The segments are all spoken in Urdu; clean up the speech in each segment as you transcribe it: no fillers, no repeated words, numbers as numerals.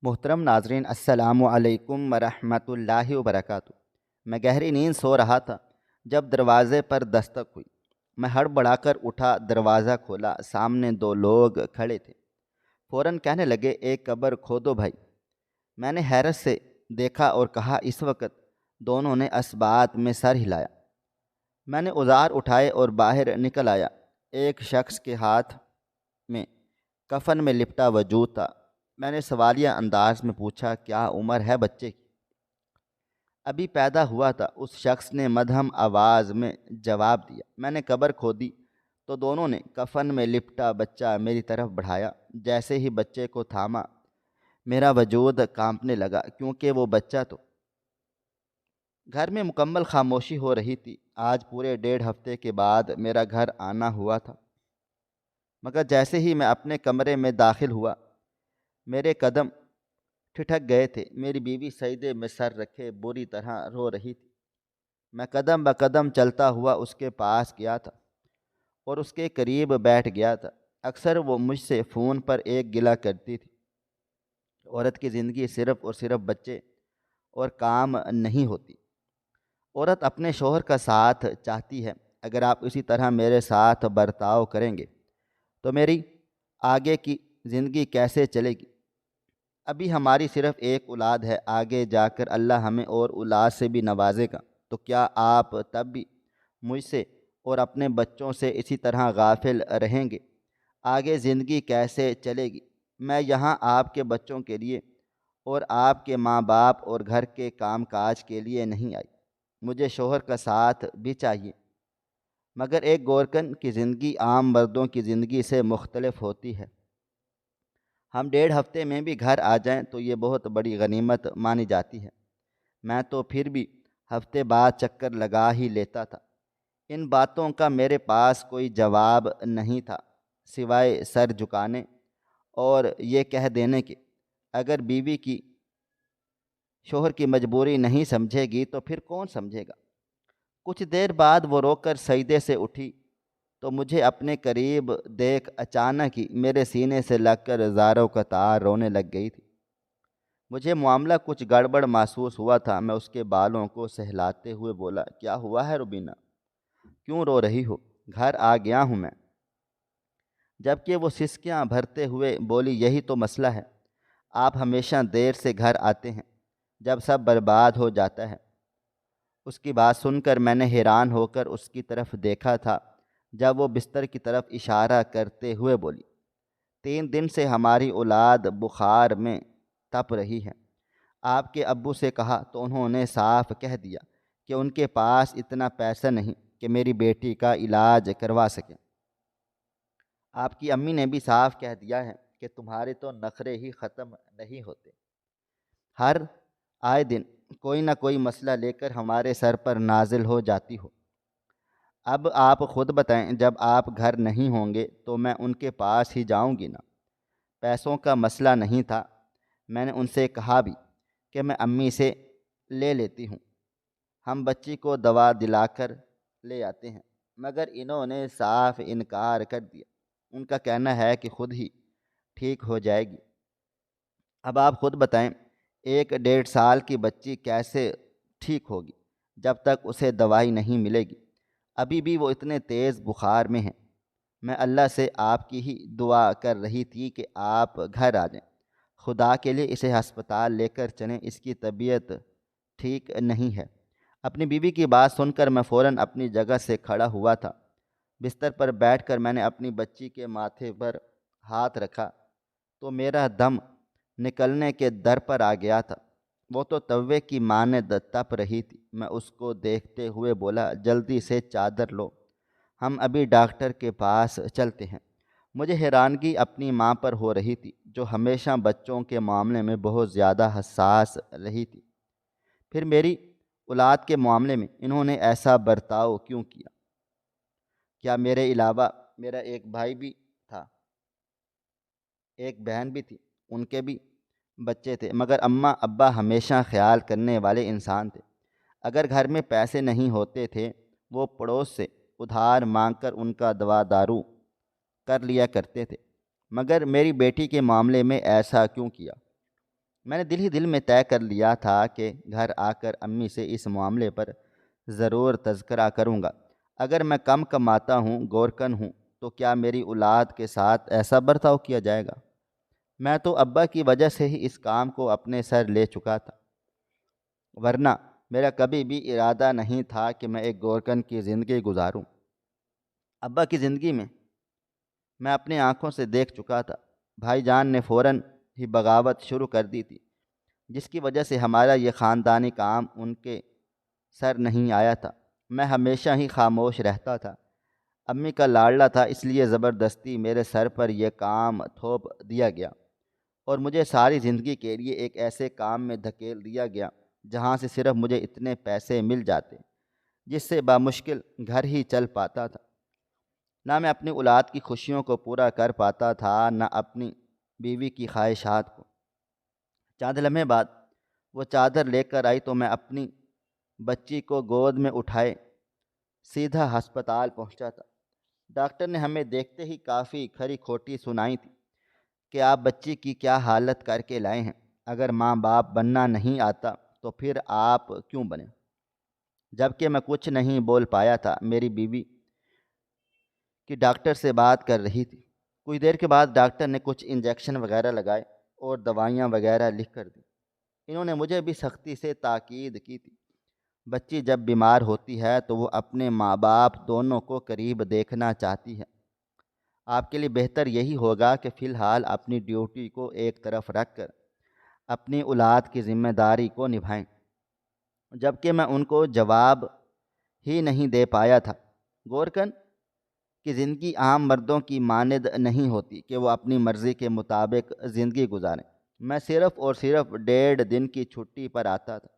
محترم ناظرین، السلام علیکم ورحمۃ اللہ وبرکاتہ۔ میں گہری نیند سو رہا تھا جب دروازے پر دستک ہوئی۔ میں ہڑبڑا کر اٹھا، دروازہ کھولا، سامنے دو لوگ کھڑے تھے۔ فوراً کہنے لگے، ایک قبر کھودو بھائی۔ میں نے حیرت سے دیکھا اور کہا۔ اس وقت دونوں نے اسبات میں سر ہلایا۔ میں نے اوزار اٹھائے اور باہر نکل آیا۔ ایک شخص کے ہاتھ میں کفن میں لپٹا وجود تھا۔ میں نے سوالیہ انداز میں پوچھا، کیا عمر ہے بچے کی؟ ابھی پیدا ہوا تھا، اس شخص نے مدھم آواز میں جواب دیا۔ میں نے قبر کھودی تو دونوں نے کفن میں لپٹا بچہ میری طرف بڑھایا۔ جیسے ہی بچے کو تھاما، میرا وجود کانپنے لگا، کیونکہ وہ بچہ تو گھر میں مکمل خاموشی ہو رہی تھی۔ آج پورے 1.5 ہفتے کے بعد میرا گھر آنا ہوا تھا، مگر جیسے ہی میں اپنے کمرے میں داخل ہوا، میرے قدم ٹھٹک گئے تھے۔ میری بیوی سجدے میں سر رکھے بری طرح رو رہی تھی۔ میں قدم بقدم چلتا ہوا اس کے پاس گیا تھا اور اس کے قریب بیٹھ گیا تھا۔ اکثر وہ مجھ سے فون پر ایک گلہ کرتی تھی، عورت کی زندگی صرف اور صرف بچے اور کام نہیں ہوتی۔ عورت اپنے شوہر کا ساتھ چاہتی ہے۔ اگر آپ اسی طرح میرے ساتھ برتاؤ کریں گے تو میری آگے کی زندگی کیسے چلے گی؟ ابھی ہماری صرف ایک اولاد ہے، آگے جا کر اللہ ہمیں اور اولاد سے بھی نوازے گا، تو کیا آپ تب بھی مجھ سے اور اپنے بچوں سے اسی طرح غافل رہیں گے؟ آگے زندگی کیسے چلے گی؟ میں یہاں آپ کے بچوں کے لیے اور آپ کے ماں باپ اور گھر کے کام کاج کے لیے نہیں آئی۔ مجھے شوہر کا ساتھ بھی چاہیے، مگر ایک گورکن کی زندگی عام مردوں کی زندگی سے مختلف ہوتی ہے۔ ہم 1.5 ہفتے میں بھی گھر آ جائیں تو یہ بہت بڑی غنیمت مانی جاتی ہے۔ میں تو پھر بھی ہفتے بعد چکر لگا ہی لیتا تھا۔ ان باتوں کا میرے پاس کوئی جواب نہیں تھا، سوائے سر جھکانے اور یہ کہہ دینے کہ اگر بیوی کی شوہر کی مجبوری نہیں سمجھے گی تو پھر کون سمجھے گا؟ کچھ دیر بعد وہ رو کر سجدے سے اٹھی تو مجھے اپنے قریب دیکھ اچانک ہی میرے سینے سے لگ کر زاروں کا تار رونے لگ گئی تھی۔ مجھے معاملہ کچھ گڑبڑ محسوس ہوا تھا۔ میں اس کے بالوں کو سہلاتے ہوئے بولا، کیا ہوا ہے روبینہ؟ کیوں رو رہی ہو؟ گھر آ گیا ہوں میں۔ جبکہ وہ سسکیاں بھرتے ہوئے بولی، یہی تو مسئلہ ہے، آپ ہمیشہ دیر سے گھر آتے ہیں جب سب برباد ہو جاتا ہے۔ اس کی بات سن کر میں نے حیران ہو کر اس کی طرف دیکھا تھا جب وہ بستر کی طرف اشارہ کرتے ہوئے بولی، 3 دن سے ہماری اولاد بخار میں تپ رہی ہے۔ آپ کے ابو سے کہا تو انہوں نے صاف کہہ دیا کہ ان کے پاس اتنا پیسہ نہیں کہ میری بیٹی کا علاج کروا سکیں۔ آپ کی امی نے بھی صاف کہہ دیا ہے کہ تمہارے تو نخرے ہی ختم نہیں ہوتے، ہر آئے دن کوئی نہ کوئی مسئلہ لے کر ہمارے سر پر نازل ہو جاتی ہو۔ اب آپ خود بتائیں، جب آپ گھر نہیں ہوں گے تو میں ان کے پاس ہی جاؤں گی نا۔ پیسوں کا مسئلہ نہیں تھا، میں نے ان سے کہا بھی کہ میں امی سے لے لیتی ہوں، ہم بچی کو دوا دلا کر لے آتے ہیں، مگر انہوں نے صاف انکار کر دیا۔ ان کا کہنا ہے کہ خود ہی ٹھیک ہو جائے گی۔ اب آپ خود بتائیں، 1 1.5 سال کی بچی کیسے ٹھیک ہوگی جب تک اسے دوائی نہیں ملے گی؟ ابھی بھی وہ اتنے تیز بخار میں ہیں۔ میں اللہ سے آپ کی ہی دعا کر رہی تھی کہ آپ گھر آ جائیں، خدا کے لیے اسے ہسپتال لے کر چلیں، اس کی طبیعت ٹھیک نہیں ہے۔ اپنی بیوی کی بات سن کر میں فوراً اپنی جگہ سے کھڑا ہوا تھا۔ بستر پر بیٹھ کر میں نے اپنی بچی کے ماتھے پر ہاتھ رکھا تو میرا دم نکلنے کے در پر آ گیا تھا۔ وہ تو توے کی مانند تپ رہی تھی۔ میں اس کو دیکھتے ہوئے بولا، جلدی سے چادر لو، ہم ابھی ڈاکٹر کے پاس چلتے ہیں۔ مجھے حیرانگی اپنی ماں پر ہو رہی تھی، جو ہمیشہ بچوں کے معاملے میں بہت زیادہ حساس رہی تھی۔ پھر میری اولاد کے معاملے میں انہوں نے ایسا برتاؤ کیوں کیا؟ کیا میرے علاوہ میرا ایک بھائی بھی تھا، ایک بہن بھی تھی، ان کے بھی بچے تھے، مگر اماں ابا ہمیشہ خیال کرنے والے انسان تھے۔ اگر گھر میں پیسے نہیں ہوتے تھے، وہ پڑوس سے ادھار مانگ کر ان کا دوا دارو کر لیا کرتے تھے، مگر میری بیٹی کے معاملے میں ایسا کیوں کیا؟ میں نے دل ہی دل میں طے کر لیا تھا کہ گھر آ کر امی سے اس معاملے پر ضرور تذکرہ کروں گا۔ اگر میں کم کماتا ہوں، گورکن ہوں، تو کیا میری اولاد کے ساتھ ایسا برتاؤ کیا جائے گا؟ میں تو ابا کی وجہ سے ہی اس کام کو اپنے سر لے چکا تھا، ورنہ میرا کبھی بھی ارادہ نہیں تھا کہ میں ایک گورکن کی زندگی گزاروں۔ ابا کی زندگی میں اپنی آنکھوں سے دیکھ چکا تھا۔ بھائی جان نے فوراً ہی بغاوت شروع کر دی تھی، جس کی وجہ سے ہمارا یہ خاندانی کام ان کے سر نہیں آیا تھا۔ میں ہمیشہ ہی خاموش رہتا تھا، امی کا لاڈلا تھا، اس لیے زبردستی میرے سر پر یہ کام تھوپ دیا گیا اور مجھے ساری زندگی کے لیے ایک ایسے کام میں دھکیل دیا گیا جہاں سے صرف مجھے اتنے پیسے مل جاتے جس سے بامشکل گھر ہی چل پاتا تھا۔ نہ میں اپنی اولاد کی خوشیوں کو پورا کر پاتا تھا، نہ اپنی بیوی کی خواہشات کو۔ چند لمحے بعد وہ چادر لے کر آئی تو میں اپنی بچی کو گود میں اٹھائے سیدھا ہسپتال پہنچا تھا۔ ڈاکٹر نے ہمیں دیکھتے ہی کافی کھری کھوٹی سنائی تھی کہ آپ بچی کی کیا حالت کر کے لائے ہیں۔ اگر ماں باپ بننا نہیں آتا تو پھر آپ کیوں بنے؟ جبکہ میں کچھ نہیں بول پایا تھا، میری بیوی کی ڈاکٹر سے بات کر رہی تھی۔ کچھ دیر کے بعد ڈاکٹر نے کچھ انجیکشن وغیرہ لگائے اور دوائیاں وغیرہ لکھ کر دی۔ انہوں نے مجھے بھی سختی سے تاکید کی تھی، بچی جب بیمار ہوتی ہے تو وہ اپنے ماں باپ دونوں کو قریب دیکھنا چاہتی ہے۔ آپ کے لیے بہتر یہی ہوگا کہ فی الحال اپنی ڈیوٹی کو ایک طرف رکھ کر اپنی اولاد کی ذمہ داری کو نبھائیں۔ جبکہ میں ان کو جواب ہی نہیں دے پایا تھا۔ گورکن کی زندگی عام مردوں کی مانند نہیں ہوتی کہ وہ اپنی مرضی کے مطابق زندگی گزاریں۔ میں صرف اور صرف 1.5 دن کی چھٹی پر آتا تھا،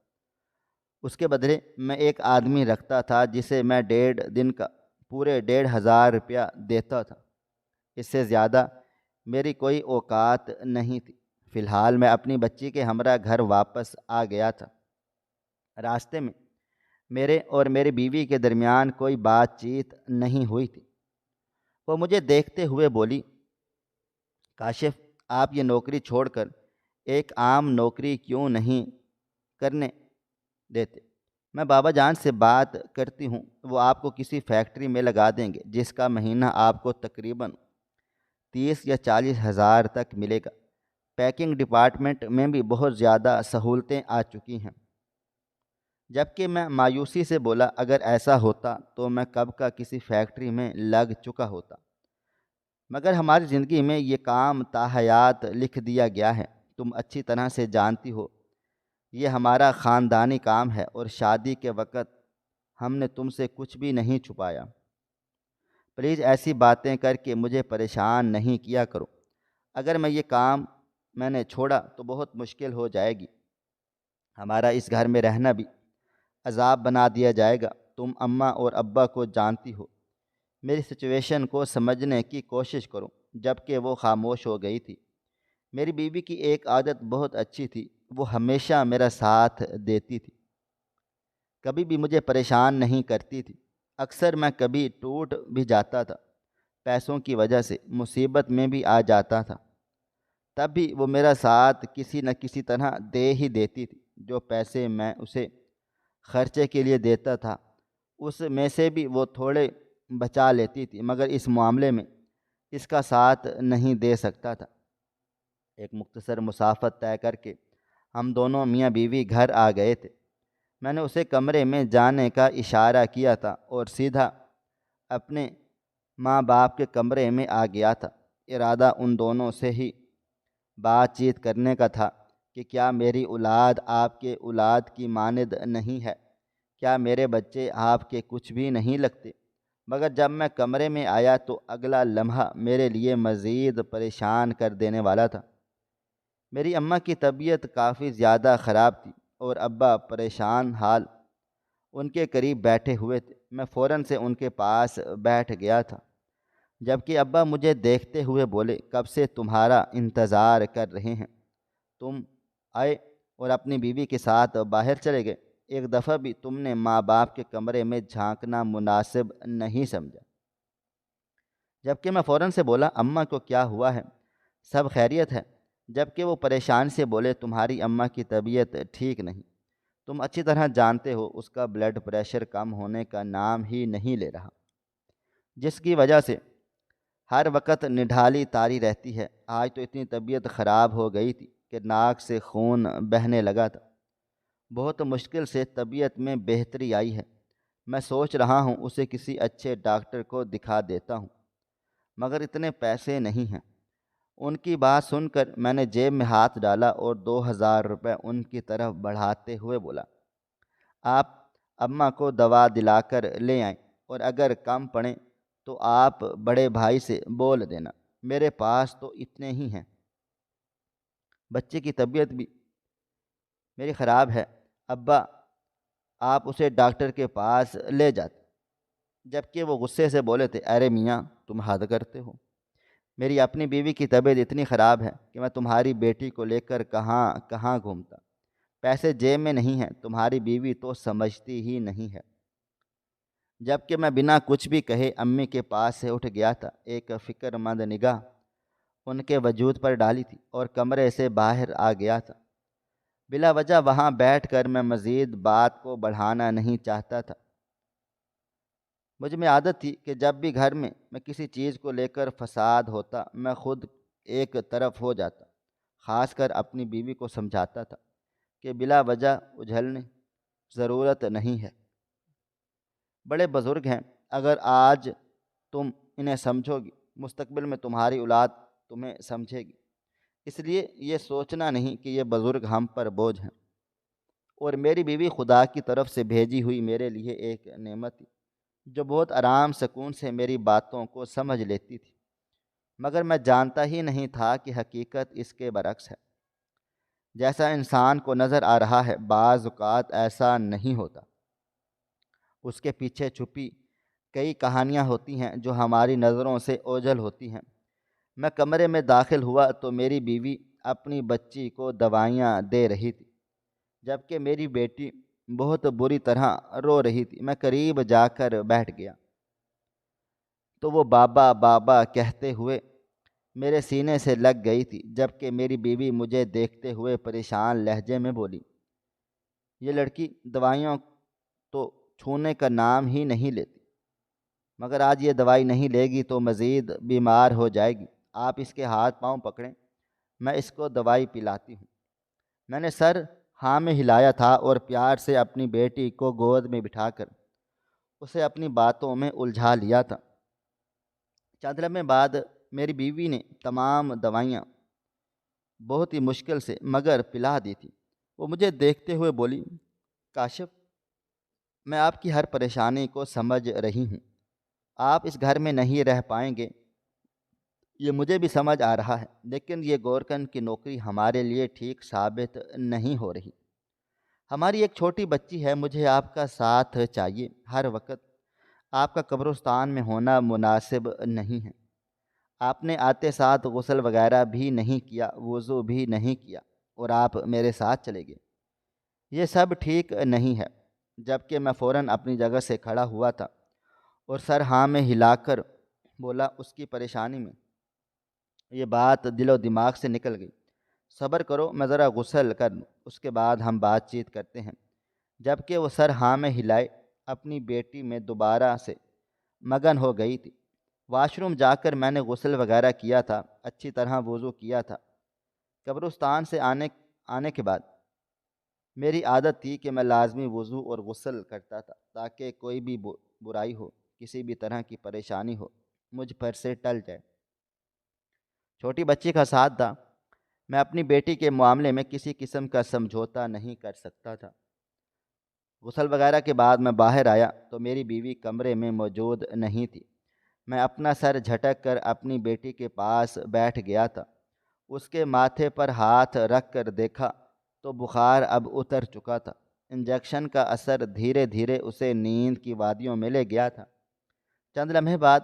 اس کے بدلے میں ایک آدمی رکھتا تھا جسے میں 1.5 دن کا پورے 1,500 روپیہ دیتا تھا۔ اس سے زیادہ میری کوئی اوقات نہیں تھی۔ فی الحال میں اپنی بچی کے ہمراہ گھر واپس آ گیا تھا۔ راستے میں میرے اور میری بیوی کے درمیان کوئی بات چیت نہیں ہوئی تھی۔ وہ مجھے دیکھتے ہوئے بولی، کاشف، آپ یہ نوکری چھوڑ کر ایک عام نوکری کیوں نہیں کرنے دیتے؟ میں بابا جان سے بات کرتی ہوں، وہ آپ کو کسی فیکٹری میں لگا دیں گے جس کا مہینہ آپ کو تقریباً 30 یا 40 ہزار تک ملے گا۔ پیکنگ ڈپارٹمنٹ میں بھی بہت زیادہ سہولتیں آ چکی ہیں۔ جبکہ میں مایوسی سے بولا، اگر ایسا ہوتا تو میں کب کا کسی فیکٹری میں لگ چکا ہوتا، مگر ہماری زندگی میں یہ کام تاحیات لکھ دیا گیا ہے۔ تم اچھی طرح سے جانتی ہو یہ ہمارا خاندانی کام ہے اور شادی کے وقت ہم نے تم سے کچھ بھی نہیں چھپایا۔ پلیز ایسی باتیں کر کے مجھے پریشان نہیں کیا کرو۔ اگر میں یہ کام میں نے چھوڑا تو بہت مشکل ہو جائے گی، ہمارا اس گھر میں رہنا بھی عذاب بنا دیا جائے گا۔ تم اماں اور ابا کو جانتی ہو، میری سچویشن کو سمجھنے کی کوشش کرو۔ جبکہ وہ خاموش ہو گئی تھی۔ میری بیوی کی ایک عادت بہت اچھی تھی، وہ ہمیشہ میرا ساتھ دیتی تھی، کبھی بھی مجھے پریشان نہیں کرتی تھی۔ اکثر میں کبھی ٹوٹ بھی جاتا تھا، پیسوں کی وجہ سے مصیبت میں بھی آ جاتا تھا، تب بھی وہ میرا ساتھ کسی نہ کسی طرح دے ہی دیتی تھی۔ جو پیسے میں اسے خرچے کے لیے دیتا تھا اس میں سے بھی وہ تھوڑے بچا لیتی تھی، مگر اس معاملے میں اس کا ساتھ نہیں دے سکتا تھا۔ ایک مختصر مسافت طے کر کے ہم دونوں میاں بیوی گھر آ گئے تھے۔ میں نے اسے کمرے میں جانے کا اشارہ کیا تھا اور سیدھا اپنے ماں باپ کے کمرے میں آ گیا تھا۔ ارادہ ان دونوں سے ہی بات چیت کرنے کا تھا کہ کیا میری اولاد آپ کے اولاد کی مانند نہیں ہے، کیا میرے بچے آپ کے کچھ بھی نہیں لگتے؟ مگر جب میں کمرے میں آیا تو اگلا لمحہ میرے لیے مزید پریشان کر دینے والا تھا۔ میری اماں کی طبیعت کافی زیادہ خراب تھی اور ابا پریشان حال ان کے قریب بیٹھے ہوئے تھے۔ میں فوراً سے ان کے پاس بیٹھ گیا تھا، جبکہ ابا مجھے دیکھتے ہوئے بولے، کب سے تمہارا انتظار کر رہے ہیں، تم آئے اور اپنی بیوی کے ساتھ باہر چلے گئے۔ ایک دفعہ بھی تم نے ماں باپ کے کمرے میں جھانکنا مناسب نہیں سمجھا؟ جبکہ میں فوراً سے بولا، اماں کو کیا ہوا ہے، سب خیریت ہے؟ جبکہ وہ پریشان سے بولے تمہاری اماں کی طبیعت ٹھیک نہیں، تم اچھی طرح جانتے ہو اس کا بلڈ پریشر کم ہونے کا نام ہی نہیں لے رہا، جس کی وجہ سے ہر وقت نڈھالی طاری رہتی ہے۔ آج تو اتنی طبیعت خراب ہو گئی تھی کہ ناک سے خون بہنے لگا تھا۔ بہت مشکل سے طبیعت میں بہتری آئی ہے۔ میں سوچ رہا ہوں اسے کسی اچھے ڈاکٹر کو دکھا دیتا ہوں، مگر اتنے پیسے نہیں ہیں۔ ان کی بات سن کر میں نے جیب میں ہاتھ ڈالا اور 2,000 روپے ان کی طرف بڑھاتے ہوئے بولا، آپ اماں کو دوا دلا کر لے آئیں، اور اگر کم پڑیں تو آپ بڑے بھائی سے بول دینا، میرے پاس تو اتنے ہی ہیں۔ بچے کی طبیعت بھی میری خراب ہے، ابا آپ اسے ڈاکٹر کے پاس لے جاتے، جبکہ وہ غصے سے بولے تھے، ارے میاں تم حد کرتے ہو، میری اپنی بیوی کی طبیعت اتنی خراب ہے کہ میں تمہاری بیٹی کو لے کر کہاں کہاں گھومتا، پیسے جیب میں نہیں ہیں، تمہاری بیوی تو سمجھتی ہی نہیں ہے۔ جبکہ میں بنا کچھ بھی کہے امی کے پاس سے اٹھ گیا تھا۔ ایک فکر مند نگاہ ان کے وجود پر ڈالی تھی اور کمرے سے باہر آ گیا تھا۔ بلا وجہ وہاں بیٹھ کر میں مزید بات کو بڑھانا نہیں چاہتا تھا۔ مجھ میں عادت تھی کہ جب بھی گھر میں کسی چیز کو لے کر فساد ہوتا میں خود ایک طرف ہو جاتا، خاص کر اپنی بیوی کو سمجھاتا تھا کہ بلا وجہ اجھلنے ضرورت نہیں ہے۔ بڑے بزرگ ہیں، اگر آج تم انہیں سمجھو گی مستقبل میں تمہاری اولاد تمہیں سمجھے گی، اس لیے یہ سوچنا نہیں کہ یہ بزرگ ہم پر بوجھ ہیں۔ اور میری بیوی خدا کی طرف سے بھیجی ہوئی میرے لیے ایک نعمت تھی، جو بہت آرام سکون سے میری باتوں کو سمجھ لیتی تھی، مگر میں جانتا ہی نہیں تھا کہ حقیقت اس کے برعکس ہے۔ جیسا انسان کو نظر آ رہا ہے بعض اوقات ایسا نہیں ہوتا، اس کے پیچھے چھپی کئی کہانیاں ہوتی ہیں جو ہماری نظروں سے اوجھل ہوتی ہیں۔ میں کمرے میں داخل ہوا تو میری بیوی اپنی بچی کو دوائیاں دے رہی تھی، جبکہ میری بیٹی بہت بری طرح رو رہی تھی۔ میں قریب جا کر بیٹھ گیا تو وہ بابا بابا کہتے ہوئے میرے سینے سے لگ گئی تھی، جبکہ میری بیوی مجھے دیکھتے ہوئے پریشان لہجے میں بولی، یہ لڑکی دوائیوں تو چھونے کا نام ہی نہیں لیتی، مگر آج یہ دوائی نہیں لے گی تو مزید بیمار ہو جائے گی، آپ اس کے ہاتھ پاؤں پکڑیں، میں اس کو دوائی پلاتی ہوں۔ میں نے سر ہاں میں ہلایا تھا اور پیار سے اپنی بیٹی کو گود میں بٹھا کر اسے اپنی باتوں میں الجھا لیا تھا۔ چند لمحے بعد میری بیوی نے تمام دوائیاں بہت ہی مشکل سے مگر پلا دی تھی۔ وہ مجھے دیکھتے ہوئے بولی، کاشف، میں آپ کی ہر پریشانی کو سمجھ رہی ہوں، آپ اس گھر میں نہیں رہ پائیں گے، یہ مجھے بھی سمجھ آ رہا ہے، لیکن یہ گورکن کی نوکری ہمارے لیے ٹھیک ثابت نہیں ہو رہی۔ ہماری ایک چھوٹی بچی ہے، مجھے آپ کا ساتھ چاہیے، ہر وقت آپ کا قبرستان میں ہونا مناسب نہیں ہے۔ آپ نے آتے ساتھ غسل وغیرہ بھی نہیں کیا، وضو بھی نہیں کیا، اور آپ میرے ساتھ چلے گئے، یہ سب ٹھیک نہیں ہے۔ جبکہ میں فوراً اپنی جگہ سے کھڑا ہوا تھا اور سر ہاں میں ہلا کر بولا، اس کی پریشانی میں یہ بات دل و دماغ سے نکل گئی، صبر کرو، میں ذرا غسل کر لوں، اس کے بعد ہم بات چیت کرتے ہیں۔ جبکہ وہ سر ہاں میں ہلائے اپنی بیٹی میں دوبارہ سے مگن ہو گئی تھی۔ واش روم جا کر میں نے غسل وغیرہ کیا تھا، اچھی طرح وضو کیا تھا۔ قبرستان سے آنے کے بعد میری عادت تھی کہ میں لازمی وضو اور غسل کرتا تھا تاکہ کوئی بھی برائی ہو، کسی بھی طرح کی پریشانی ہو، مجھ پر سے ٹل جائے۔ چھوٹی بچی کا ساتھ تھا، میں اپنی بیٹی کے معاملے میں کسی قسم کا سمجھوتا نہیں کر سکتا تھا۔ غسل وغیرہ کے بعد میں باہر آیا تو میری بیوی کمرے میں موجود نہیں تھی۔ میں اپنا سر جھٹک کر اپنی بیٹی کے پاس بیٹھ گیا تھا۔ اس کے ماتھے پر ہاتھ رکھ کر دیکھا تو بخار اب اتر چکا تھا۔ انجیکشن کا اثر دھیرے دھیرے اسے نیند کی وادیوں میں لے گیا تھا۔ چند لمحے بعد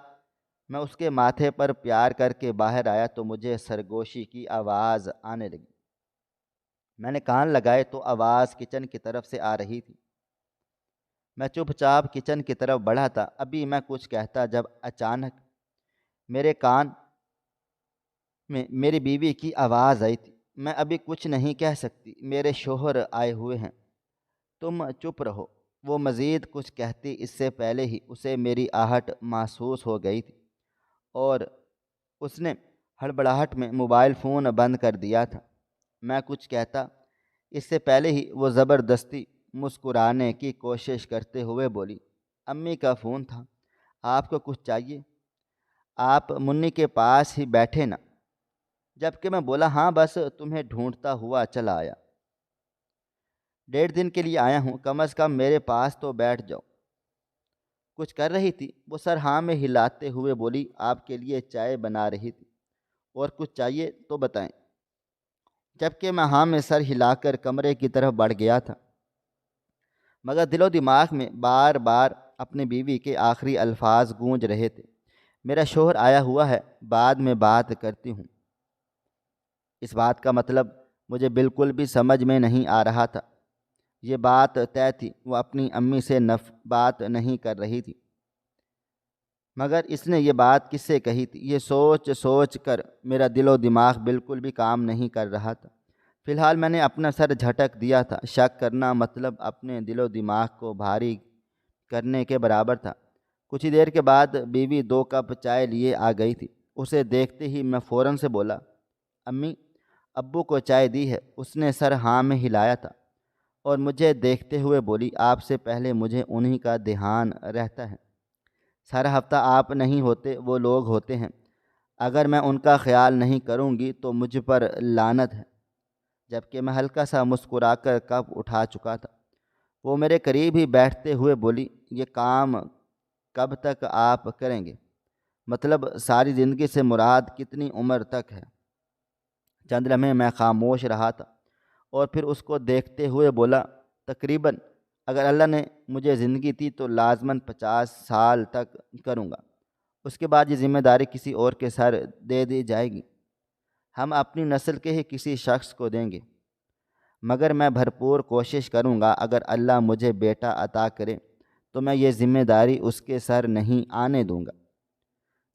میں اس کے ماتھے پر پیار کر کے باہر آیا تو مجھے سرگوشی کی آواز آنے لگی۔ میں نے کان لگائے تو آواز کچن کی طرف سے آ رہی تھی۔ میں چپ چاپ کچن کی طرف بڑھا تھا، ابھی میں کچھ کہتا جب اچانک میرے کان میں میری بیوی کی آواز آئی تھی، میں ابھی کچھ نہیں کہہ سکتی، میرے شوہر آئے ہوئے ہیں، تم چپ رہو۔ وہ مزید کچھ کہتی اس سے پہلے ہی اسے میری آہٹ محسوس ہو گئی تھی اور اس نے ہڑبڑاہٹ میں موبائل فون بند کر دیا تھا۔ میں کچھ کہتا اس سے پہلے ہی وہ زبردستی مسکرانے کی کوشش کرتے ہوئے بولی، امی کا فون تھا، آپ کو کچھ چاہیے؟ آپ منی کے پاس ہی بیٹھے نا؟ جبکہ میں بولا، ہاں بس تمہیں ڈھونڈتا ہوا چلا آیا، 1.5 دن کے لیے آیا ہوں، کم از کم میرے پاس تو بیٹھ جاؤ۔ کچھ کر رہی تھی وہ سر ہاں میں ہلاتے ہوئے بولی، آپ کے لیے چائے بنا رہی تھی، اور کچھ چاہیے تو بتائیں۔ جبکہ میں ہاں میں سر ہلا کر کمرے کی طرف بڑھ گیا تھا، مگر دل و دماغ میں بار بار اپنی بیوی کے آخری الفاظ گونج رہے تھے، میرا شوہر آیا ہوا ہے، بعد میں بات کرتی ہوں۔ اس بات کا مطلب مجھے بالکل بھی سمجھ میں نہیں آ رہا تھا۔ یہ بات طے تھی، وہ اپنی امی سے بات نہیں کر رہی تھی، مگر اس نے یہ بات کس سے کہی تھی؟ یہ سوچ سوچ کر میرا دل و دماغ بالکل بھی کام نہیں کر رہا تھا۔ فی الحال میں نے اپنا سر جھٹک دیا تھا، شک کرنا مطلب اپنے دل و دماغ کو بھاری کرنے کے برابر تھا۔ کچھ ہی دیر کے بعد بیوی 2 کپ چائے لیے آ گئی تھی، اسے دیکھتے ہی میں فوراً سے بولا، امی ابو کو چائے دی ہے؟ اس نے سر ہاں میں ہلایا تھا اور مجھے دیکھتے ہوئے بولی، آپ سے پہلے مجھے انہی کا دھیان رہتا ہے، سارا ہفتہ آپ نہیں ہوتے وہ لوگ ہوتے ہیں، اگر میں ان کا خیال نہیں کروں گی تو مجھ پر لعنت ہے۔ جبکہ میں ہلکا سا مسکرا کر کپ اٹھا چکا تھا، وہ میرے قریب ہی بیٹھتے ہوئے بولی، یہ کام کب تک آپ کریں گے؟ مطلب ساری زندگی سے مراد کتنی عمر تک ہے؟ چند لمحے میں خاموش رہا تھا اور پھر اس کو دیکھتے ہوئے بولا، تقریباً اگر اللہ نے مجھے زندگی دی تو لازماً 50 سال تک کروں گا، اس کے بعد یہ ذمہ داری کسی اور کے سر دے دی جائے گی، ہم اپنی نسل کے ہی کسی شخص کو دیں گے، مگر میں بھرپور کوشش کروں گا، اگر اللہ مجھے بیٹا عطا کرے تو میں یہ ذمہ داری اس کے سر نہیں آنے دوں گا۔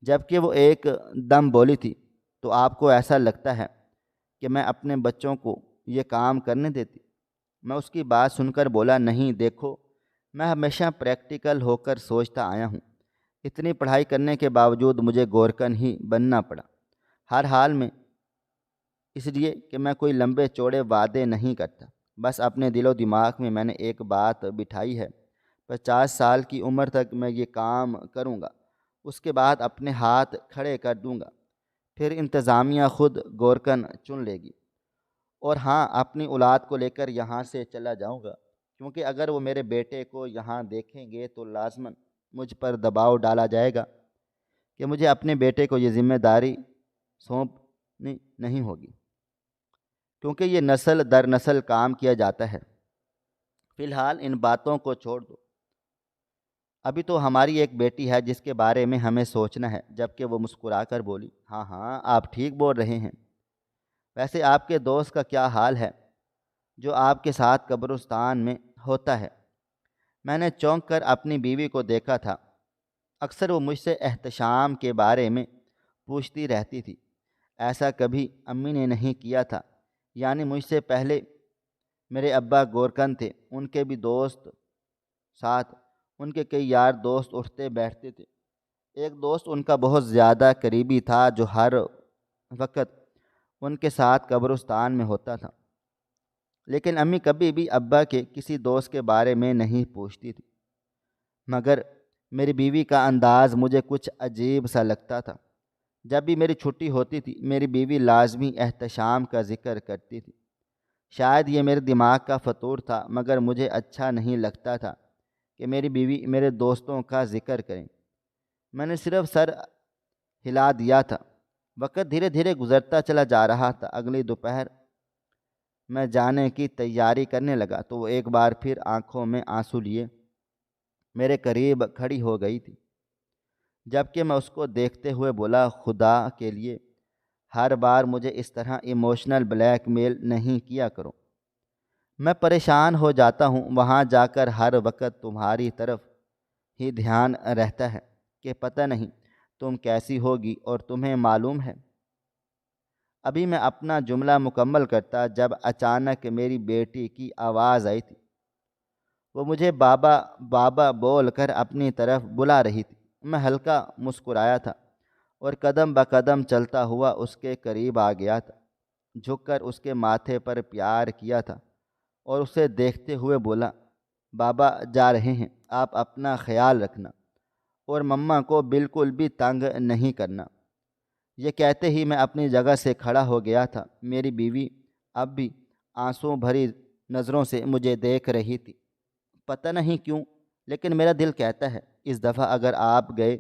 جبکہ وہ ایک دم بولی تھی، تو آپ کو ایسا لگتا ہے کہ میں اپنے بچوں کو یہ کام کرنے دیتی؟ میں اس کی بات سن کر بولا، نہیں دیکھو، میں ہمیشہ پریکٹیکل ہو کر سوچتا آیا ہوں، اتنی پڑھائی کرنے کے باوجود مجھے گورکن ہی بننا پڑا، ہر حال میں اس لیے کہ میں کوئی لمبے چوڑے وعدے نہیں کرتا، بس اپنے دل و دماغ میں میں نے ایک بات بٹھائی ہے، 50 سال کی عمر تک میں یہ کام کروں گا، اس کے بعد اپنے ہاتھ کھڑے کر دوں گا، پھر انتظامیہ خود گورکن چن لے گی، اور ہاں اپنی اولاد کو لے کر یہاں سے چلا جاؤں گا، کیونکہ اگر وہ میرے بیٹے کو یہاں دیکھیں گے تو لازماً مجھ پر دباؤ ڈالا جائے گا کہ مجھے اپنے بیٹے کو یہ ذمہ داری سونپنی نہیں ہوگی، کیونکہ یہ نسل در نسل کام کیا جاتا ہے۔ فی الحال ان باتوں کو چھوڑ دو، ابھی تو ہماری ایک بیٹی ہے جس کے بارے میں ہمیں سوچنا ہے۔ جبکہ وہ مسکرا کر بولی، ہاں ہاں آپ ٹھیک بول رہے ہیں، ویسے آپ کے دوست کا کیا حال ہے جو آپ کے ساتھ قبرستان میں ہوتا ہے؟ میں نے چونک کر اپنی بیوی کو دیکھا تھا، اکثر وہ مجھ سے احتشام کے بارے میں پوچھتی رہتی تھی، ایسا کبھی امی نے نہیں کیا تھا، یعنی مجھ سے پہلے میرے ابا گورکن تھے، ان کے بھی دوست ساتھ ان کے کئی یار دوست اٹھتے بیٹھتے تھے، ایک دوست ان کا بہت زیادہ قریبی تھا جو ہر وقت ان کے ساتھ قبرستان میں ہوتا تھا، لیکن امی کبھی بھی ابا کے کسی دوست کے بارے میں نہیں پوچھتی تھی، مگر میری بیوی کا انداز مجھے کچھ عجیب سا لگتا تھا، جب بھی میری چھٹی ہوتی تھی میری بیوی لازمی احتشام کا ذکر کرتی تھی، شاید یہ میرے دماغ کا فطور تھا، مگر مجھے اچھا نہیں لگتا تھا کہ میری بیوی میرے دوستوں کا ذکر کریں، میں نے صرف سر ہلا دیا تھا۔ وقت دھیرے دھیرے گزرتا چلا جا رہا تھا، اگلی دوپہر میں جانے کی تیاری کرنے لگا تو وہ ایک بار پھر آنکھوں میں آنسو لیے میرے قریب کھڑی ہو گئی تھی، جبکہ میں اس کو دیکھتے ہوئے بولا، خدا کے لیے ہر بار مجھے اس طرح ایموشنل بلیک میل نہیں کیا کرو، میں پریشان ہو جاتا ہوں، وہاں جا کر ہر وقت تمہاری طرف ہی دھیان رہتا ہے کہ پتہ نہیں تم کیسی ہوگی، اور تمہیں معلوم ہے ابھی میں اپنا جملہ مکمل کرتا جب اچانک میری بیٹی کی آواز آئی تھی۔ وہ مجھے بابا بابا بول کر اپنی طرف بلا رہی تھی۔ میں ہلکا مسکرایا تھا اور قدم بقدم چلتا ہوا اس کے قریب آ گیا تھا، جھک کر اس کے ماتھے پر پیار کیا تھا اور اسے دیکھتے ہوئے بولا، بابا جا رہے ہیں، آپ اپنا خیال رکھنا اور مما کو بالکل بھی تنگ نہیں کرنا۔ یہ کہتے ہی میں اپنی جگہ سے کھڑا ہو گیا تھا۔ میری بیوی اب بھی آنسوں بھری نظروں سے مجھے دیکھ رہی تھی۔ پتہ نہیں کیوں لیکن میرا دل کہتا ہے اس دفعہ اگر آپ گئے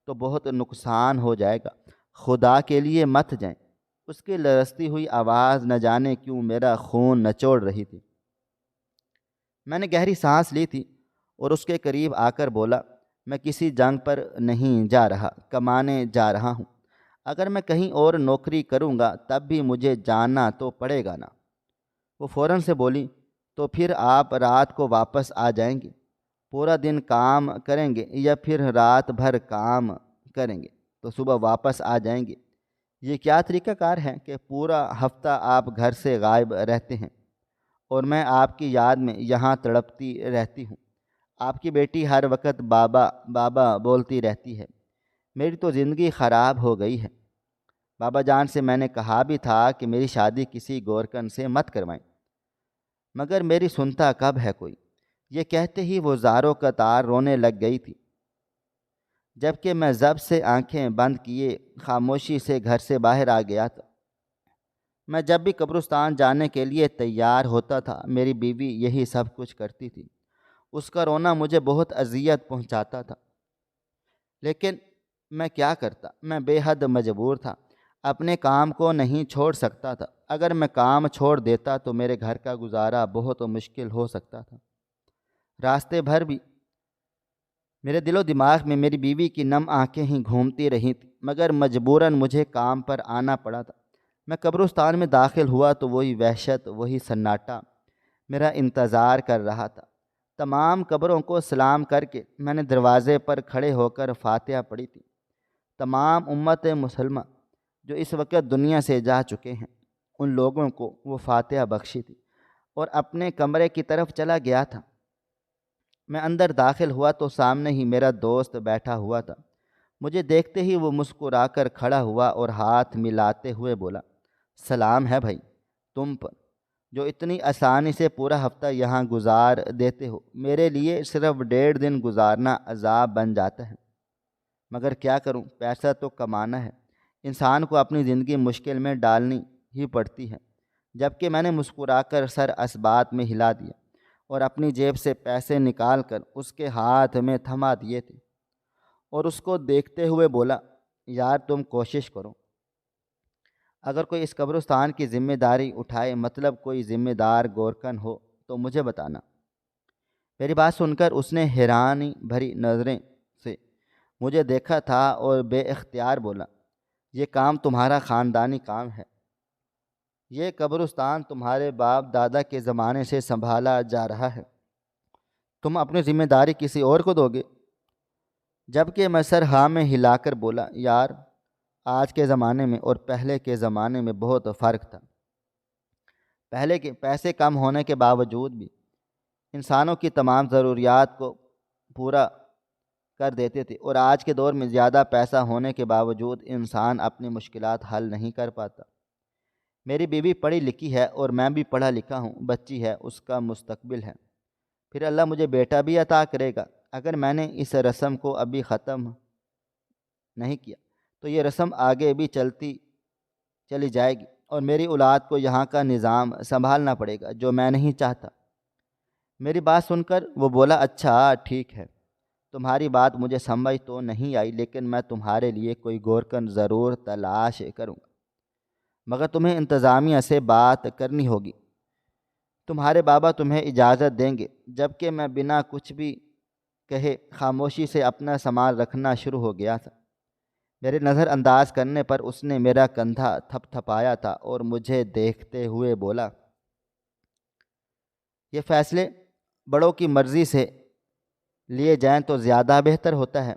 تو بہت نقصان ہو جائے گا، خدا کے لیے مت جائیں۔ اس کی لرزتی ہوئی آواز نہ جانے کیوں میرا خون نچوڑ رہی تھی۔ میں نے گہری سانس لی تھی اور اس کے قریب آ کر بولا، میں کسی جنگ پر نہیں جا رہا، کمانے جا رہا ہوں۔ اگر میں کہیں اور نوکری کروں گا تب بھی مجھے جانا تو پڑے گا نا۔ وہ فوراً سے بولی، تو پھر آپ رات کو واپس آ جائیں گے، پورا دن کام کریں گے یا پھر رات بھر کام کریں گے تو صبح واپس آ جائیں گے؟ یہ کیا طریقہ کار ہے کہ پورا ہفتہ آپ گھر سے غائب رہتے ہیں اور میں آپ کی یاد میں یہاں تڑپتی رہتی ہوں۔ آپ کی بیٹی ہر وقت بابا بابا بولتی رہتی ہے، میری تو زندگی خراب ہو گئی ہے۔ بابا جان سے میں نے کہا بھی تھا کہ میری شادی کسی گورکن سے مت کروائیں، مگر میری سنتا کب ہے کوئی؟ یہ کہتے ہی وہ زاروں کا تار رونے لگ گئی تھی، جبکہ میں ضبط سے آنکھیں بند کیے خاموشی سے گھر سے باہر آ گیا تھا۔ میں جب بھی قبرستان جانے کے لیے تیار ہوتا تھا میری بیوی یہی سب کچھ کرتی تھی۔ اس کا رونا مجھے بہت اذیت پہنچاتا تھا، لیکن میں کیا کرتا؟ میں بے حد مجبور تھا، اپنے کام کو نہیں چھوڑ سکتا تھا۔ اگر میں کام چھوڑ دیتا تو میرے گھر کا گزارا بہت مشکل ہو سکتا تھا۔ راستے بھر بھی میرے دل و دماغ میں میری بیوی کی نم آنکھیں ہی گھومتی رہی تھیں، مگر مجبوراً مجھے کام پر آنا پڑا تھا۔ میں قبرستان میں داخل ہوا تو وہی وحشت، وہی سناٹا میرا انتظار کر رہا تھا۔ تمام قبروں کو سلام کر کے میں نے دروازے پر کھڑے ہو کر فاتحہ پڑھی تھی۔ تمام امت مسلمہ جو اس وقت دنیا سے جا چکے ہیں ان لوگوں کو وہ فاتحہ بخشی تھی، اور اپنے کمرے کی طرف چلا گیا تھا۔ میں اندر داخل ہوا تو سامنے ہی میرا دوست بیٹھا ہوا تھا۔ مجھے دیکھتے ہی وہ مسکرا کر کھڑا ہوا اور ہاتھ ملاتے ہوئے بولا، سلام ہے بھائی تم پر، جو اتنی آسانی سے پورا ہفتہ یہاں گزار دیتے ہو۔ میرے لیے صرف 1.5 دن گزارنا عذاب بن جاتا ہے، مگر کیا کروں، پیسہ تو کمانا ہے، انسان کو اپنی زندگی مشکل میں ڈالنی ہی پڑتی ہے۔ جبکہ میں نے مسکرا کر سر اسبات میں ہلا دیا اور اپنی جیب سے پیسے نکال کر اس کے ہاتھ میں تھما دیے تھے، اور اس کو دیکھتے ہوئے بولا، یار تم کوشش کرو، اگر کوئی اس قبرستان کی ذمہ داری اٹھائے، مطلب کوئی ذمہ دار گورکن ہو تو مجھے بتانا۔ میری بات سن کر اس نے حیرانی بھری نظریں سے مجھے دیکھا تھا اور بے اختیار بولا، یہ کام تمہارا خاندانی کام ہے، یہ قبرستان تمہارے باپ دادا کے زمانے سے سنبھالا جا رہا ہے، تم اپنی ذمہ داری کسی اور کو دو گے؟ جبکہ میں سر ہاں میں ہلا کر بولا، یار آج کے زمانے میں اور پہلے کے زمانے میں بہت فرق تھا۔ پہلے کے پیسے کم ہونے کے باوجود بھی انسانوں کی تمام ضروریات کو پورا کر دیتے تھے، اور آج کے دور میں زیادہ پیسہ ہونے کے باوجود انسان اپنی مشکلات حل نہیں کر پاتا۔ میری بیوی پڑھی لکھی ہے اور میں بھی پڑھا لکھا ہوں، بچی ہے، اس کا مستقبل ہے، پھر اللہ مجھے بیٹا بھی عطا کرے گا۔ اگر میں نے اس رسم کو ابھی ختم نہیں کیا تو یہ رسم آگے بھی چلی جائے گی اور میری اولاد کو یہاں کا نظام سنبھالنا پڑے گا، جو میں نہیں چاہتا۔ میری بات سن کر وہ بولا، اچھا ٹھیک ہے، تمہاری بات مجھے سمجھ تو نہیں آئی، لیکن میں تمہارے لیے کوئی گورکن ضرور تلاش کروں گا، مگر تمہیں انتظامیہ سے بات کرنی ہوگی، تمہارے بابا تمہیں اجازت دیں گے۔ جبکہ میں بنا کچھ بھی کہے خاموشی سے اپنا سامان رکھنا شروع ہو گیا تھا۔ میرے نظر انداز کرنے پر اس نے میرا کندھا تھپ تھپایا تھا اور مجھے دیکھتے ہوئے بولا، یہ فیصلے بڑوں کی مرضی سے لیے جائیں تو زیادہ بہتر ہوتا ہے،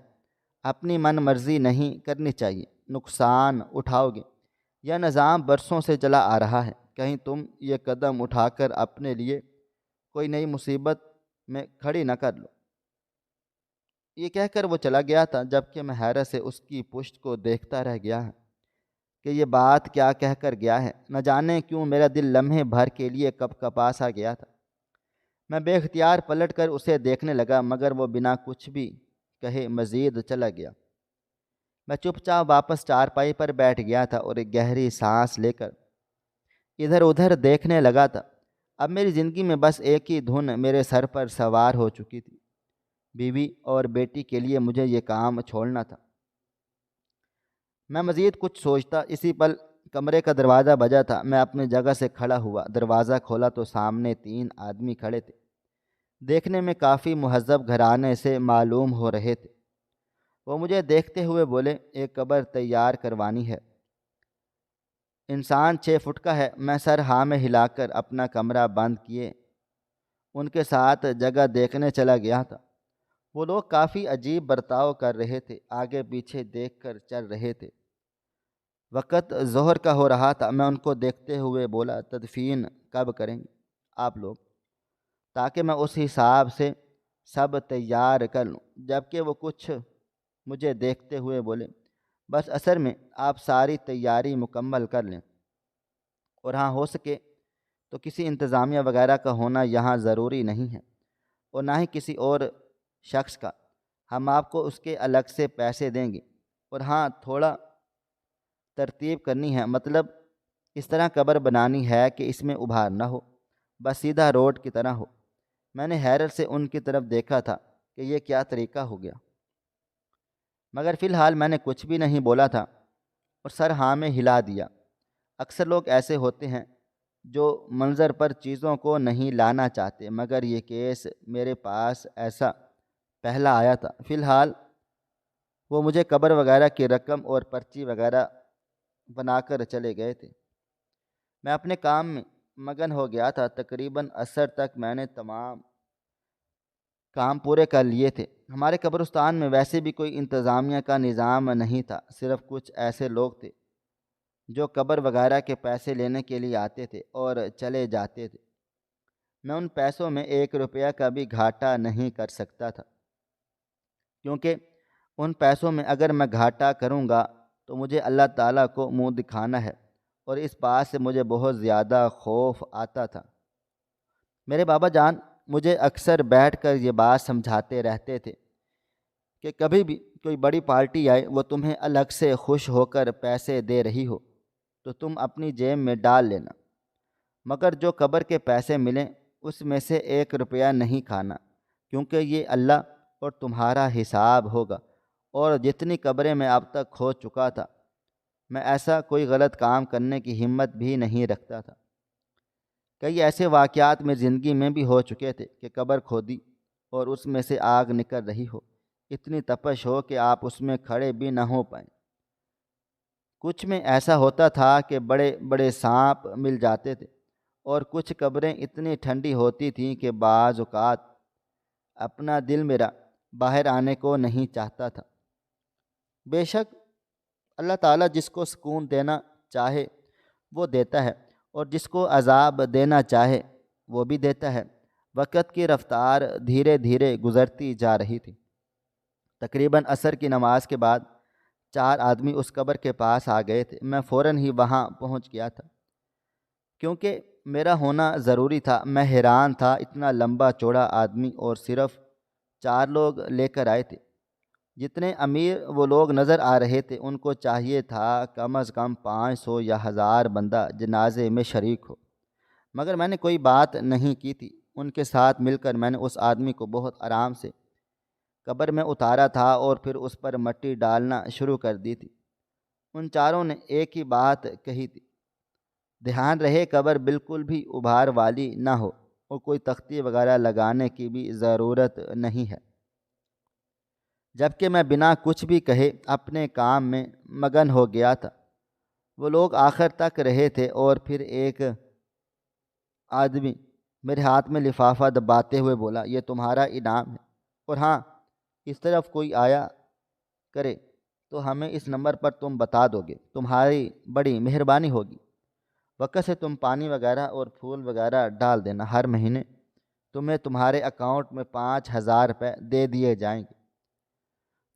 اپنی من مرضی نہیں کرنی چاہیے، نقصان اٹھاؤ گے، یہ نظام برسوں سے چلا آ رہا ہے، کہیں تم یہ قدم اٹھا کر اپنے لیے کوئی نئی مصیبت میں کھڑی نہ کر لو۔ یہ کہہ کر وہ چلا گیا تھا، جبکہ میں حیرت سے اس کی پشت کو دیکھتا رہ گیا کہ یہ بات کیا کہہ کر گیا ہے۔ نہ جانے کیوں میرا دل لمحے بھر کے لیے کپ کپا سا گیا تھا۔ میں بے اختیار پلٹ کر اسے دیکھنے لگا، مگر وہ بنا کچھ بھی کہے مزید چلا گیا۔ میں چپ چاپ واپس چارپائی پر بیٹھ گیا تھا اور ایک گہری سانس لے کر ادھر ادھر دیکھنے لگا تھا۔ اب میری زندگی میں بس ایک ہی دھن میرے سر پر سوار ہو چکی تھی، بیوی اور بیٹی کے لیے مجھے یہ کام چھوڑنا تھا۔ میں مزید کچھ سوچتا، اسی پل کمرے کا دروازہ بجا تھا۔ میں اپنی جگہ سے کھڑا ہوا، دروازہ کھولا تو سامنے 3 آدمی کھڑے تھے، دیکھنے میں کافی مہذب گھرانے سے معلوم ہو رہے تھے۔ وہ مجھے دیکھتے ہوئے بولے، ایک قبر تیار کروانی ہے، انسان 6 فٹ کا ہے۔ میں سر ہاں میں ہلا کر اپنا کمرہ بند کیے ان کے ساتھ جگہ دیکھنے چلا گیا تھا۔ وہ لوگ کافی عجیب برتاؤ کر رہے تھے، آگے پیچھے دیکھ کر چل رہے تھے۔ وقت ظہر کا ہو رہا تھا۔ میں ان کو دیکھتے ہوئے بولا، تدفین کب کریں گے آپ لوگ، تاکہ میں اس حساب سے سب تیار کر لوں۔ جبکہ وہ کچھ مجھے دیکھتے ہوئے بولے، بس عصر میں آپ ساری تیاری مکمل کر لیں، اور ہاں ہو سکے تو کسی انتظامیہ وغیرہ کا ہونا یہاں ضروری نہیں ہے، اور نہ ہی کسی اور شخص کا۔ ہم آپ کو اس کے الگ سے پیسے دیں گے، اور ہاں تھوڑا ترتیب کرنی ہے، مطلب اس طرح قبر بنانی ہے کہ اس میں ابھار نہ ہو، بس سیدھا روڈ کی طرح ہو۔ میں نے حیرت سے ان کی طرف دیکھا تھا کہ یہ کیا طریقہ ہو گیا، مگر فی الحال میں نے کچھ بھی نہیں بولا تھا اور سر ہاں میں ہلا دیا۔ اکثر لوگ ایسے ہوتے ہیں جو منظر پر چیزوں کو نہیں لانا چاہتے، مگر یہ کیس میرے پاس ایسا پہلا آیا تھا۔ فی الحال وہ مجھے قبر وغیرہ کی رقم اور پرچی وغیرہ بنا کر چلے گئے تھے۔ میں اپنے کام میں مگن ہو گیا تھا۔ تقریباً عصر تک میں نے تمام کام پورے کر لیے تھے۔ ہمارے قبرستان میں ویسے بھی کوئی انتظامیہ کا نظام نہیں تھا، صرف کچھ ایسے لوگ تھے جو قبر وغیرہ کے پیسے لینے کے لیے آتے تھے اور چلے جاتے تھے۔ میں ان پیسوں میں 1 روپیہ کا بھی گھاٹا نہیں کر سکتا تھا، کیونکہ ان پیسوں میں اگر میں گھاٹا کروں گا تو مجھے اللہ تعالیٰ کو منہ دکھانا ہے، اور اس بات سے مجھے بہت زیادہ خوف آتا تھا۔ میرے بابا جان مجھے اکثر بیٹھ کر یہ بات سمجھاتے رہتے تھے کہ کبھی بھی کوئی بڑی پارٹی آئے، وہ تمہیں الگ سے خوش ہو کر پیسے دے رہی ہو تو تم اپنی جیب میں ڈال لینا، مگر جو قبر کے پیسے ملیں اس میں سے 1 روپیہ نہیں کھانا، کیونکہ یہ اللہ اور تمہارا حساب ہوگا۔ اور جتنی قبریں میں اب تک کھو چکا تھا، میں ایسا کوئی غلط کام کرنے کی ہمت بھی نہیں رکھتا تھا۔ کئی ایسے واقعات میں زندگی میں بھی ہو چکے تھے کہ قبر کھودی اور اس میں سے آگ نکل رہی ہو، اتنی تپش ہو کہ آپ اس میں کھڑے بھی نہ ہو پائیں۔ کچھ میں ایسا ہوتا تھا کہ بڑے بڑے سانپ مل جاتے تھے، اور کچھ قبریں اتنی ٹھنڈی ہوتی تھیں کہ بعض اوقات اپنا دل میرا باہر آنے کو نہیں چاہتا تھا۔ بے شک اللہ تعالیٰ جس کو سکون دینا چاہے وہ دیتا ہے، اور جس کو عذاب دینا چاہے وہ بھی دیتا ہے۔ وقت کی رفتار دھیرے دھیرے گزرتی جا رہی تھی۔ تقریباً عصر کی نماز کے بعد 4 آدمی اس قبر کے پاس آ گئے تھے۔ میں فوراً ہی وہاں پہنچ گیا تھا، کیونکہ میرا ہونا ضروری تھا۔ میں حیران تھا، اتنا لمبا چوڑا آدمی اور صرف 4 لوگ لے کر آئے تھے۔ جتنے امیر وہ لوگ نظر آ رہے تھے، ان کو چاہیے تھا کم از کم 500 یا 1000 بندہ جنازے میں شریک ہو، مگر میں نے کوئی بات نہیں کی تھی۔ ان کے ساتھ مل کر میں نے اس آدمی کو بہت آرام سے قبر میں اتارا تھا اور پھر اس پر مٹی ڈالنا شروع کر دی تھی۔ ان چاروں نے ایک ہی بات کہی تھی، دھیان رہے قبر بالکل بھی ابھار والی نہ ہو، اور کوئی تختی وغیرہ لگانے کی بھی ضرورت نہیں ہے۔ جبکہ میں بنا کچھ بھی کہے اپنے کام میں مگن ہو گیا تھا۔ وہ لوگ آخر تک رہے تھے، اور پھر ایک آدمی میرے ہاتھ میں لفافہ دباتے ہوئے بولا، یہ تمہارا انعام ہے، اور ہاں اس طرف کوئی آیا کرے تو ہمیں اس نمبر پر تم بتا دو گے، تمہاری بڑی مہربانی ہوگی۔ وقت سے تم پانی وغیرہ اور پھول وغیرہ ڈال دینا، ہر مہینے تمہیں تمہارے اکاؤنٹ میں 5,000 روپے دے دیے جائیں گے۔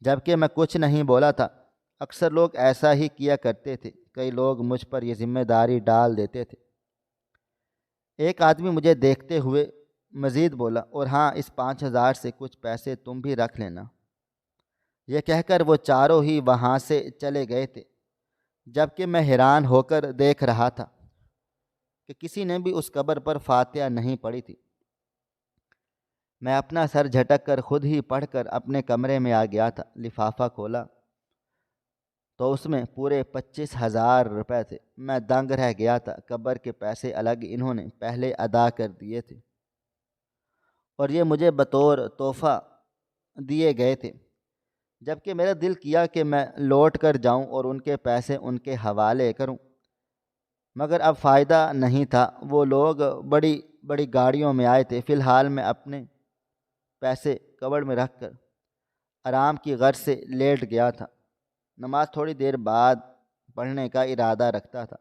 جبکہ میں کچھ نہیں بولا تھا۔ اکثر لوگ ایسا ہی کیا کرتے تھے، کئی لوگ مجھ پر یہ ذمہ داری ڈال دیتے تھے۔ ایک آدمی مجھے دیکھتے ہوئے مزید بولا، اور ہاں، اس 5,000 سے کچھ پیسے تم بھی رکھ لینا۔ یہ کہہ کر وہ چاروں ہی وہاں سے چلے گئے تھے، جبکہ میں حیران ہو کر دیکھ رہا تھا کہ کسی نے بھی اس قبر پر فاتحہ نہیں پڑھی تھی۔ میں اپنا سر جھٹک کر خود ہی پڑھ کر اپنے کمرے میں آ گیا تھا۔ لفافہ کھولا تو اس میں پورے 25,000 روپے تھے۔ میں دنگ رہ گیا تھا۔ قبر کے پیسے الگ انہوں نے پہلے ادا کر دیے تھے، اور یہ مجھے بطور تحفہ دیے گئے تھے، جبکہ میرا دل کیا کہ میں لوٹ کر جاؤں اور ان کے پیسے ان کے حوالے کروں، مگر اب فائدہ نہیں تھا۔ وہ لوگ بڑی بڑی گاڑیوں میں آئے تھے۔ فی الحال میں اپنے پیسے کبڑ میں رکھ کر آرام کی غرض سے لیٹ گیا تھا۔ نماز تھوڑی دیر بعد پڑھنے کا ارادہ رکھتا تھا،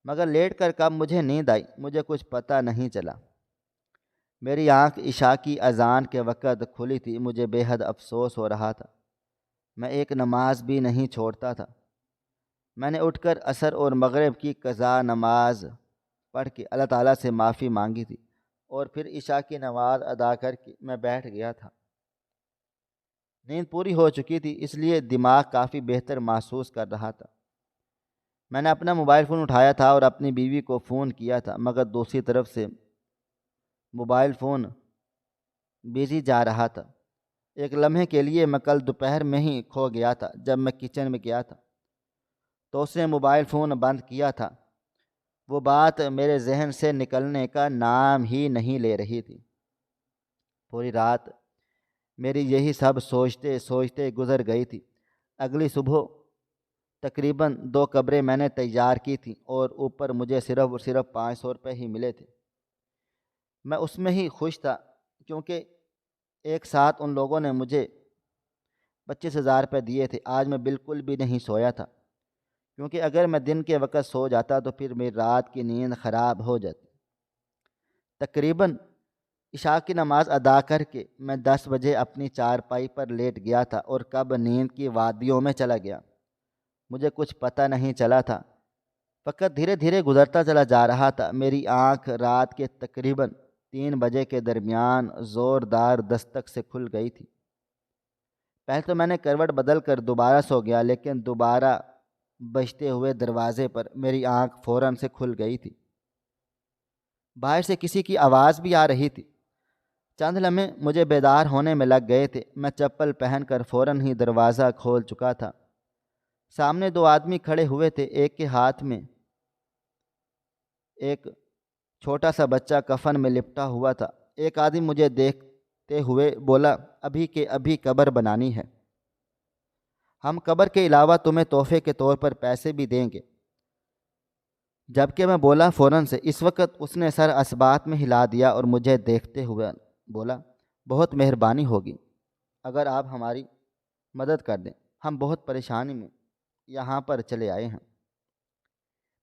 مگر لیٹ کر کب مجھے نیند آئی مجھے کچھ پتہ نہیں چلا۔ میری آنکھ عشاء کی اذان کے وقت کھلی تھی۔ مجھے بے حد افسوس ہو رہا تھا، میں ایک نماز بھی نہیں چھوڑتا تھا۔ میں نے اٹھ کر عصر اور مغرب کی قضا نماز پڑھ کے اللہ تعالیٰ سے معافی مانگی تھی، اور پھر عشاء کی نماز ادا کر کے میں بیٹھ گیا تھا۔ نیند پوری ہو چکی تھی، اس لیے دماغ کافی بہتر محسوس کر رہا تھا۔ میں نے اپنا موبائل فون اٹھایا تھا اور اپنی بیوی کو فون کیا تھا، مگر دوسری طرف سے موبائل فون بزی جا رہا تھا۔ ایک لمحے کے لیے میں کل دوپہر میں ہی کھو گیا تھا۔ جب میں کچن میں گیا تھا تو اس نے موبائل فون بند کیا تھا۔ وہ بات میرے ذہن سے نکلنے کا نام ہی نہیں لے رہی تھی۔ پوری رات میری یہی سب سوچتے سوچتے گزر گئی تھی۔ اگلی صبح تقریباً 2 قبریں میں نے تیار کی تھیں، اور اوپر مجھے صرف اور صرف 500 روپے ہی ملے تھے۔ میں اس میں ہی خوش تھا، کیونکہ ایک ساتھ ان لوگوں نے مجھے 25,000 روپے دیے تھے۔ آج میں بالکل بھی نہیں سویا تھا، کیونکہ اگر میں دن کے وقت سو جاتا تو پھر میری رات کی نیند خراب ہو جاتی۔ تقریباً عشاء کی نماز ادا کر کے میں 10 بجے اپنی چارپائی پر لیٹ گیا تھا، اور کب نیند کی وادیوں میں چلا گیا مجھے کچھ پتہ نہیں چلا تھا۔ وقت دھیرے دھیرے گزرتا چلا جا رہا تھا۔ میری آنکھ رات کے تقریباً 3 بجے کے درمیان زوردار دستک سے کھل گئی تھی۔ پہلے تو میں نے کروٹ بدل کر دوبارہ سو گیا، لیکن دوبارہ بجتے ہوئے دروازے پر میری آنکھ فوراً سے کھل گئی تھی۔ باہر سے کسی کی آواز بھی آ رہی تھی۔ چند لمحے مجھے بیدار ہونے میں لگ گئے تھے۔ میں چپل پہن کر فوراً ہی دروازہ کھول چکا تھا۔ سامنے 2 آدمی کھڑے ہوئے تھے، ایک کے ہاتھ میں ایک چھوٹا سا بچہ کفن میں لپٹا ہوا تھا۔ ایک آدمی مجھے دیکھتے ہوئے بولا، ابھی کے ابھی قبر بنانی ہے، ہم قبر کے علاوہ تمہیں تحفے کے طور پر پیسے بھی دیں گے۔ جبکہ میں بولا فوراً سے۔ اس وقت اس نے سر اسبات میں ہلا دیا اور مجھے دیکھتے ہوئے بولا، بہت مہربانی ہوگی اگر آپ ہماری مدد کر دیں، ہم بہت پریشانی میں یہاں پر چلے آئے ہیں۔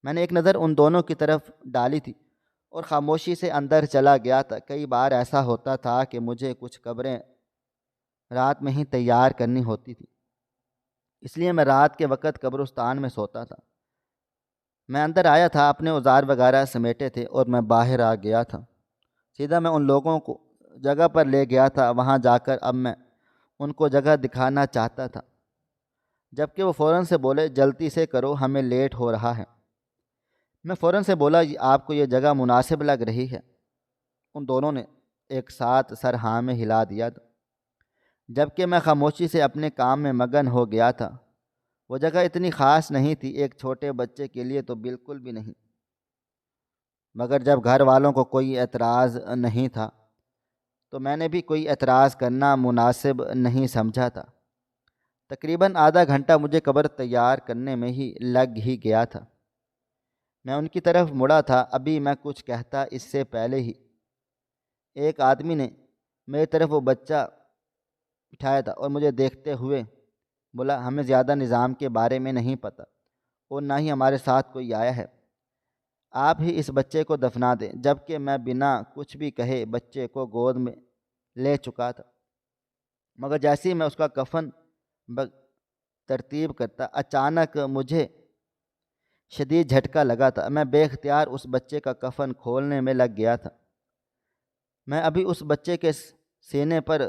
میں نے ایک نظر ان دونوں کی طرف ڈالی تھی اور خاموشی سے اندر چلا گیا تھا۔ کئی بار ایسا ہوتا تھا کہ مجھے کچھ قبریں رات میں ہی تیار کرنی ہوتی تھی، اس لیے میں رات کے وقت قبرستان میں سوتا تھا۔ میں اندر آیا تھا، اپنے اوزار وغیرہ سمیٹے تھے، اور میں باہر آ گیا تھا۔ سیدھا میں ان لوگوں کو جگہ پر لے گیا تھا۔ وہاں جا کر اب میں ان کو جگہ دکھانا چاہتا تھا، جبکہ وہ فوراً سے بولے، جلدی سے کرو، ہمیں لیٹ ہو رہا ہے۔ میں فوراً سے بولا، آپ کو یہ جگہ مناسب لگ رہی ہے؟ ان دونوں نے ایک ساتھ سر ہاں میں ہلا دیا تھا، جبکہ میں خاموشی سے اپنے کام میں مگن ہو گیا تھا۔ وہ جگہ اتنی خاص نہیں تھی، ایک چھوٹے بچے کے لیے تو بالکل بھی نہیں، مگر جب گھر والوں کو کوئی اعتراض نہیں تھا تو میں نے بھی کوئی اعتراض کرنا مناسب نہیں سمجھا تھا۔ تقریباً آدھا گھنٹہ مجھے قبر تیار کرنے میں ہی لگ ہی گیا تھا۔ میں ان کی طرف مڑا تھا، ابھی میں کچھ کہتا اس سے پہلے ہی ایک آدمی نے میری طرف وہ بچہ اٹھایا تھا اور مجھے دیکھتے ہوئے بولا ہمیں زیادہ نظام کے بارے میں نہیں پتہ اور نہ ہی ہمارے ساتھ کوئی آیا ہے، آپ ہی اس بچے کو دفنا دیں۔ جب کہ میں بنا کچھ بھی کہے بچے کو گود میں لے چکا تھا، مگر جیسے ہی میں اس کا کفن ترتیب کرتا، اچانک مجھے شدید جھٹکا لگا تھا۔ میں بے اختیار اس بچے کا کفن کھولنے میں لگ گیا تھا۔ میں ابھی اس بچے کے سینے پر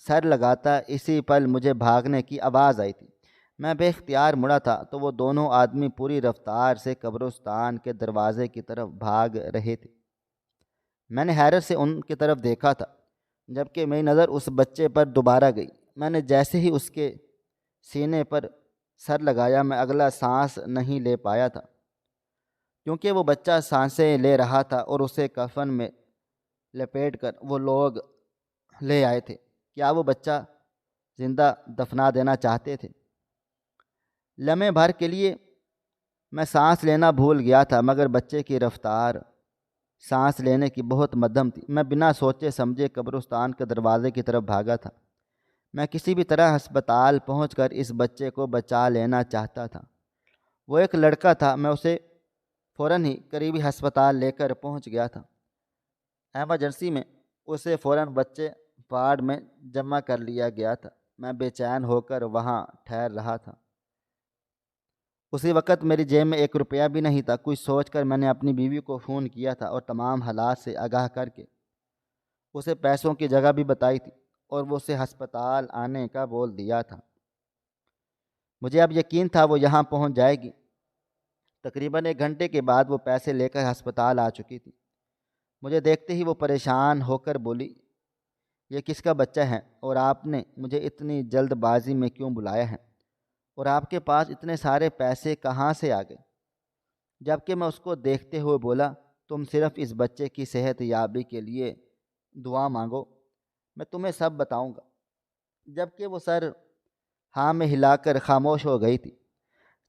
سر لگاتا، اسی پل مجھے بھاگنے کی آواز آئی تھی۔ میں بے اختیار مڑا تھا تو وہ دونوں آدمی پوری رفتار سے قبرستان کے دروازے کی طرف بھاگ رہے تھے۔ میں نے حیرت سے ان کی طرف دیکھا تھا، جبکہ میری نظر اس بچے پر دوبارہ گئی۔ میں نے جیسے ہی اس کے سینے پر سر لگایا، میں اگلا سانس نہیں لے پایا تھا، کیونکہ وہ بچہ سانسیں لے رہا تھا اور اسے کفن میں لپیٹ کر وہ لوگ لے آئے تھے۔ کیا وہ بچہ زندہ دفنا دینا چاہتے تھے؟ لمحے بھر کے لیے میں سانس لینا بھول گیا تھا، مگر بچے کی رفتار سانس لینے کی بہت مدھم تھی۔ میں بنا سوچے سمجھے قبرستان کے دروازے کی طرف بھاگا تھا۔ میں کسی بھی طرح ہسپتال پہنچ کر اس بچے کو بچا لینا چاہتا تھا۔ وہ ایک لڑکا تھا، میں اسے فوراً ہی قریبی ہسپتال لے کر پہنچ گیا تھا۔ ایمرجنسی میں اسے فوراً بچے وارڈ میں جمع کر لیا گیا تھا۔ میں بے چین ہو کر وہاں ٹھہر رہا تھا۔ اسی وقت میری جیب میں 1 روپیہ بھی نہیں تھا۔ کچھ سوچ کر میں نے اپنی بیوی کو فون کیا تھا اور تمام حالات سے آگاہ کر کے اسے پیسوں کی جگہ بھی بتائی تھی اور وہ اسے ہسپتال آنے کا بول دیا تھا۔ مجھے اب یقین تھا وہ یہاں پہنچ جائے گی۔ تقریباً 1 گھنٹے کے بعد وہ پیسے لے کر ہسپتال آ چکی تھی۔ مجھے دیکھتے ہی وہ پریشان ہو کر بولی، یہ کس کا بچہ ہے اور آپ نے مجھے اتنی جلد بازی میں کیوں بلایا ہے، اور آپ کے پاس اتنے سارے پیسے کہاں سے آ گئے؟ جبکہ میں اس کو دیکھتے ہوئے بولا، تم صرف اس بچے کی صحت یابی کے لیے دعا مانگو، میں تمہیں سب بتاؤں گا۔ جبکہ وہ سر ہاں میں ہلا کر خاموش ہو گئی تھی۔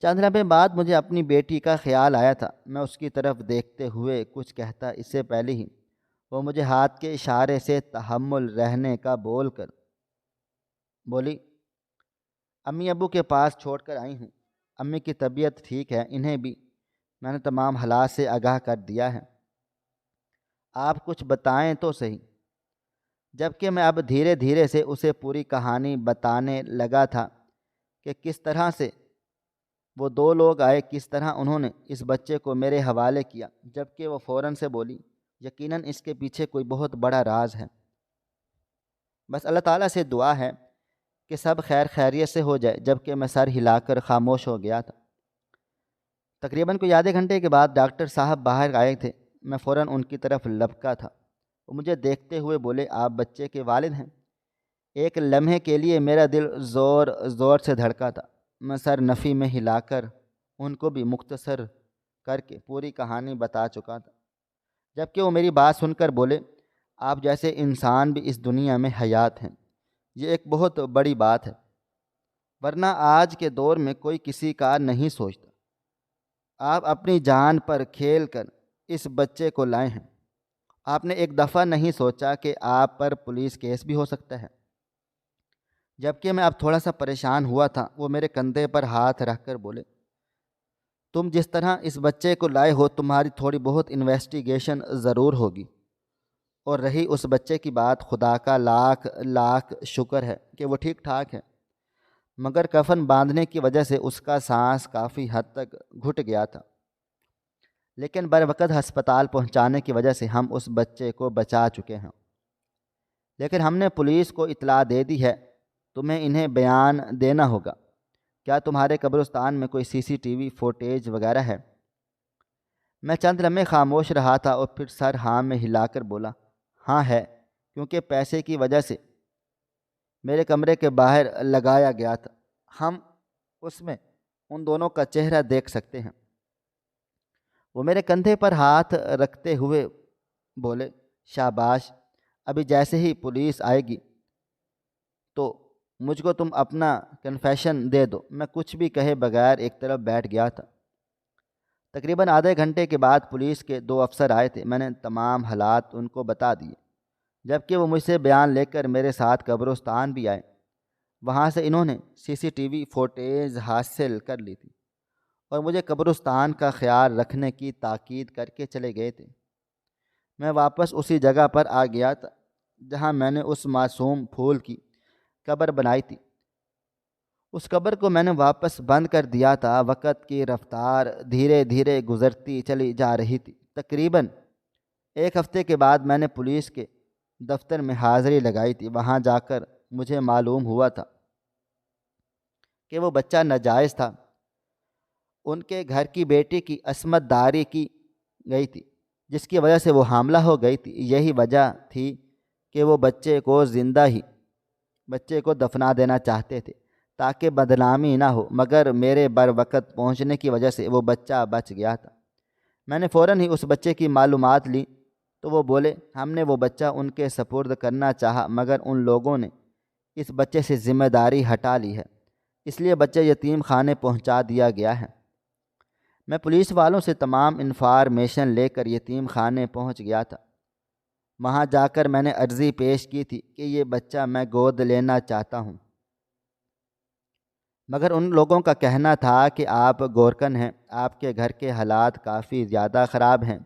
چند لمحے بعد مجھے اپنی بیٹی کا خیال آیا تھا۔ میں اس کی طرف دیکھتے ہوئے کچھ کہتا، اس سے پہلے ہی وہ مجھے ہاتھ کے اشارے سے تحمل رہنے کا بول کر بولی، امی ابو کے پاس چھوڑ کر آئی ہوں، امی کی طبیعت ٹھیک ہے، انہیں بھی میں نے تمام حالات سے آگاہ کر دیا ہے، آپ کچھ بتائیں تو صحیح۔ جبکہ میں اب دھیرے دھیرے سے اسے پوری کہانی بتانے لگا تھا کہ کس طرح سے وہ 2 لوگ آئے، کس طرح انہوں نے اس بچے کو میرے حوالے کیا۔ جبکہ وہ فوراً سے بولی، یقیناً اس کے پیچھے کوئی بہت بڑا راز ہے، بس اللہ تعالیٰ سے دعا ہے کہ سب خیر خیریت سے ہو جائے۔ جبکہ میں سر ہلا کر خاموش ہو گیا تھا۔ تقریباً کوئی آدھے گھنٹے کے بعد ڈاکٹر صاحب باہر آئے تھے۔ میں فوراً ان کی طرف لپکا تھا۔ وہ مجھے دیکھتے ہوئے بولے، آپ بچے کے والد ہیں؟ ایک لمحے کے لیے میرا دل زور زور سے دھڑکا تھا۔ میں سر نفی میں ہلا کر ان کو بھی مختصر کر کے پوری کہانی بتا چکا تھا۔ جبکہ وہ میری بات سن کر بولے، آپ جیسے انسان بھی اس دنیا میں حیات ہیں، یہ ایک بہت بڑی بات ہے، ورنہ آج کے دور میں کوئی کسی کا نہیں سوچتا۔ آپ اپنی جان پر کھیل کر اس بچے کو لائے ہیں۔ آپ نے ایک دفعہ نہیں سوچا کہ آپ پر پولیس کیس بھی ہو سکتا ہے۔ جبکہ میں اب تھوڑا سا پریشان ہوا تھا۔ وہ میرے کندھے پر ہاتھ رکھ کر بولے، تم جس طرح اس بچے کو لائے ہو، تمہاری تھوڑی بہت انویسٹیگیشن ضرور ہوگی، اور رہی اس بچے کی بات، خدا کا لاکھ لاکھ شکر ہے کہ وہ ٹھیک ٹھاک ہے، مگر کفن باندھنے کی وجہ سے اس کا سانس کافی حد تک گھٹ گیا تھا۔ لیکن بر وقت ہسپتال پہنچانے کی وجہ سے ہم اس بچے کو بچا چکے ہیں۔ لیکن ہم نے پولیس کو اطلاع دے دی ہے، تمہیں انہیں بیان دینا ہوگا۔ کیا تمہارے قبرستان میں کوئی CCTV فوٹیج وغیرہ ہے؟ میں چند لمحے خاموش رہا تھا اور پھر سر ہاں میں ہلا کر بولا، ہاں ہے، کیونکہ پیسے کی وجہ سے میرے کمرے کے باہر لگایا گیا تھا، ہم اس میں ان دونوں کا چہرہ دیکھ سکتے ہیں۔ وہ میرے کندھے پر ہاتھ رکھتے ہوئے بولے، شاباش، ابھی جیسے ہی پولیس آئے گی تو مجھ کو تم اپنا کنفیشن دے دو۔ میں کچھ بھی کہے بغیر ایک طرف بیٹھ گیا تھا۔ تقریباً آدھے گھنٹے کے بعد پولیس کے 2 افسر آئے تھے۔ میں نے تمام حالات ان کو بتا دیے، جبکہ وہ مجھ سے بیان لے کر میرے ساتھ قبرستان بھی آئے۔ وہاں سے انہوں نے CCTV فوٹیج حاصل کر لی تھی اور مجھے قبرستان کا خیال رکھنے کی تاکید کر کے چلے گئے تھے۔ میں واپس اسی جگہ پر آ گیا تھا جہاں میں نے اس معصوم پھول کی قبر بنائی تھی۔ اس قبر کو میں نے واپس بند کر دیا تھا۔ وقت کی رفتار دھیرے دھیرے گزرتی چلی جا رہی تھی۔ تقریباً ایک ہفتے کے بعد میں نے پولیس کے دفتر میں حاضری لگائی تھی۔ وہاں جا کر مجھے معلوم ہوا تھا کہ وہ بچہ ناجائز تھا۔ ان کے گھر کی بیٹی کی عصمت داری کی گئی تھی جس کی وجہ سے وہ حاملہ ہو گئی تھی۔ یہی وجہ تھی کہ وہ بچے کو دفنا دینا چاہتے تھے تاکہ بدنامی نہ ہو، مگر میرے بر وقت پہنچنے کی وجہ سے وہ بچہ بچ گیا تھا۔ میں نے فوراً ہی اس بچے کی معلومات لی تو وہ بولے ہم نے وہ بچہ ان کے سپرد کرنا چاہا مگر ان لوگوں نے اس بچے سے ذمہ داری ہٹا لی ہے، اس لیے بچہ یتیم خانے پہنچا دیا گیا ہے۔ میں پولیس والوں سے تمام انفارمیشن لے کر یتیم خانے پہنچ گیا تھا۔ وہاں جا کر میں نے عرضی پیش کی تھی کہ یہ بچہ میں گود لینا چاہتا ہوں، مگر ان لوگوں کا کہنا تھا کہ آپ گورکن ہیں، آپ کے گھر کے حالات کافی زیادہ خراب ہیں،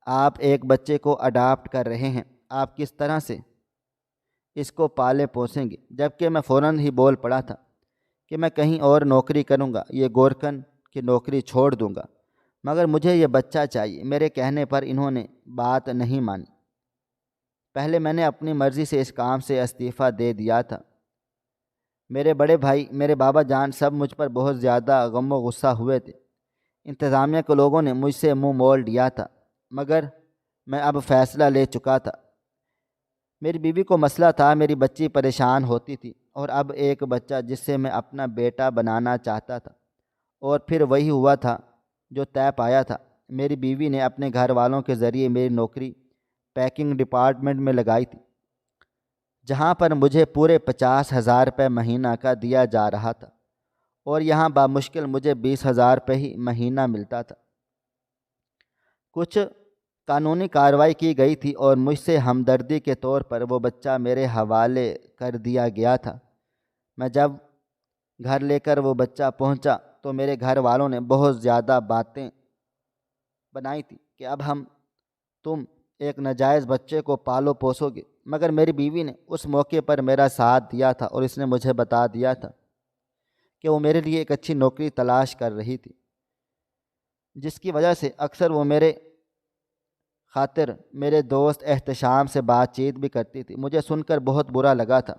آپ ایک بچے کو اڈاپٹ کر رہے ہیں، آپ کس طرح سے اس کو پالے پوسیں گے؟ جبکہ میں فوراً ہی بول پڑا تھا کہ میں کہیں اور نوکری کروں گا، یہ گورکن کی نوکری چھوڑ دوں گا، مگر مجھے یہ بچہ چاہیے۔ میرے کہنے پر انہوں نے بات نہیں مانی۔ پہلے میں نے اپنی مرضی سے اس کام سے استعفیٰ دے دیا تھا۔ میرے بڑے بھائی، میرے بابا جان سب مجھ پر بہت زیادہ غم و غصہ ہوئے تھے۔ انتظامیہ کے لوگوں نے مجھ سے منہ موڑ لیا تھا، مگر میں اب فیصلہ لے چکا تھا۔ میری بیوی کو مسئلہ تھا، میری بچی پریشان ہوتی تھی، اور اب ایک بچہ جس سے میں اپنا بیٹا بنانا چاہتا تھا، اور پھر وہی ہوا تھا جو طے پایا تھا۔ میری بیوی نے اپنے گھر والوں کے ذریعے میری نوکری پیکنگ ڈپارٹمنٹ میں لگائی تھی، جہاں پر مجھے پورے 50,000 روپے مہینہ کا دیا جا رہا تھا، اور یہاں بامشکل مجھے 20,000 روپے ہی مہینہ ملتا تھا۔ کچھ قانونی کارروائی کی گئی تھی اور مجھ سے ہمدردی کے طور پر وہ بچہ میرے حوالے کر دیا گیا تھا۔ میں جب گھر لے کر وہ بچہ پہنچا تو میرے گھر والوں نے بہت زیادہ باتیں بنائی تھی کہ اب تم ایک ناجائز بچے کو پالو پوسو گے، مگر میری بیوی نے اس موقع پر میرا ساتھ دیا تھا اور اس نے مجھے بتا دیا تھا کہ وہ میرے لیے ایک اچھی نوکری تلاش کر رہی تھی، جس کی وجہ سے اکثر وہ میرے خاطر میرے دوست احتشام سے بات چیت بھی کرتی تھی۔ مجھے سن کر بہت برا لگا تھا۔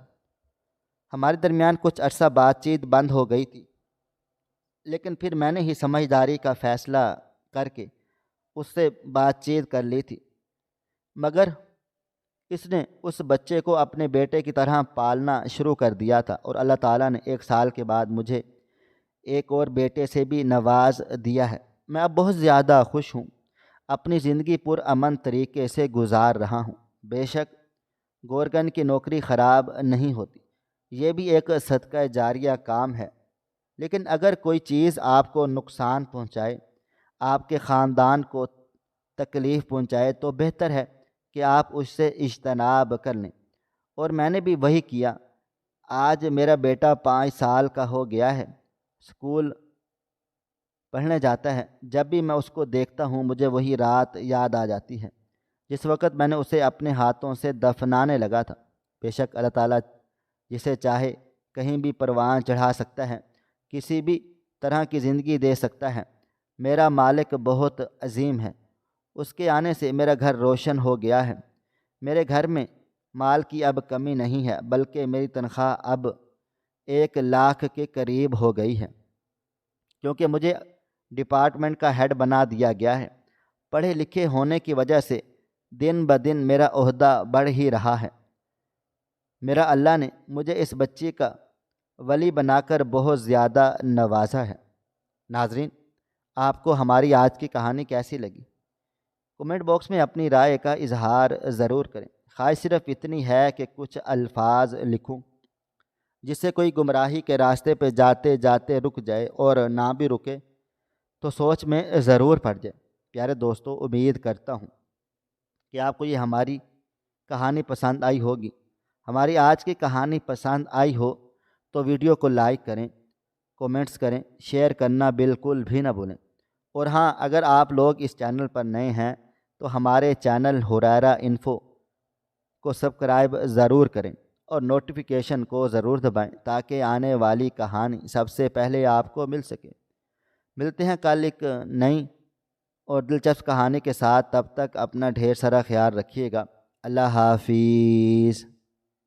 ہمارے درمیان کچھ عرصہ بات چیت بند ہو گئی تھی، لیکن پھر میں نے ہی سمجھداری کا فیصلہ کر کے اس سے بات چیت کر لی تھی، مگر اس نے اس بچے کو اپنے بیٹے کی طرح پالنا شروع کر دیا تھا، اور اللہ تعالیٰ نے 1 سال کے بعد مجھے ایک اور بیٹے سے بھی نواز دیا ہے۔ میں اب بہت زیادہ خوش ہوں، اپنی زندگی پرامن طریقے سے گزار رہا ہوں۔ بے شک گورکن کی نوکری خراب نہیں ہوتی، یہ بھی ایک صدقہ جاریہ کام ہے، لیکن اگر کوئی چیز آپ کو نقصان پہنچائے، آپ کے خاندان کو تکلیف پہنچائے، تو بہتر ہے کہ آپ اس سے اجتناب کر لیں، اور میں نے بھی وہی کیا۔ آج میرا بیٹا 5 سال کا ہو گیا ہے، اسکول پڑھنے جاتا ہے۔ جب بھی میں اس کو دیکھتا ہوں مجھے وہی رات یاد آ جاتی ہے جس وقت میں نے اسے اپنے ہاتھوں سے دفنانے لگا تھا۔ بے شک اللہ تعالیٰ جسے چاہے کہیں بھی پروان چڑھا سکتا ہے، کسی بھی طرح کی زندگی دے سکتا ہے۔ میرا مالک بہت عظیم ہے، اس کے آنے سے میرا گھر روشن ہو گیا ہے۔ میرے گھر میں مال کی اب کمی نہیں ہے، بلکہ میری تنخواہ اب 1,00,000 کے قریب ہو گئی ہے، کیونکہ مجھے ڈپارٹمنٹ کا ہیڈ بنا دیا گیا ہے۔ پڑھے لکھے ہونے کی وجہ سے دن بدن میرا عہدہ بڑھ ہی رہا ہے۔ میرا اللہ نے مجھے اس بچی کا ولی بنا کر بہت زیادہ نوازا ہے۔ ناظرین، آپ کو ہماری آج کی کہانی کیسی لگی؟ کمنٹ باکس میں اپنی رائے کا اظہار ضرور کریں۔ خواہش صرف اتنی ہے کہ کچھ الفاظ لکھوں جس سے کوئی گمراہی کے راستے پہ جاتے جاتے رک جائے، اور نہ بھی رکے تو سوچ میں ضرور پڑ جائے۔ پیارے دوستو، امید کرتا ہوں کہ آپ کو یہ ہماری کہانی پسند آئی ہوگی۔ ہماری آج کی کہانی پسند آئی ہو تو ویڈیو کو لائک کریں، کومنٹس کریں، شیئر کرنا بالکل بھی نہ بھولیں۔ اور ہاں، اگر آپ لوگ اس چینل پر نئے ہیں تو ہمارے چینل ہریرہ انفو کو سبسکرائب ضرور کریں اور نوٹیفیکیشن کو ضرور دبائیں تاکہ آنے والی کہانی سب سے پہلے آپ کو مل سکے۔ ملتے ہیں کل ایک نئی اور دلچسپ کہانی کے ساتھ، تب تک اپنا ڈھیر سارا خیال رکھیے گا۔ اللہ حافظ۔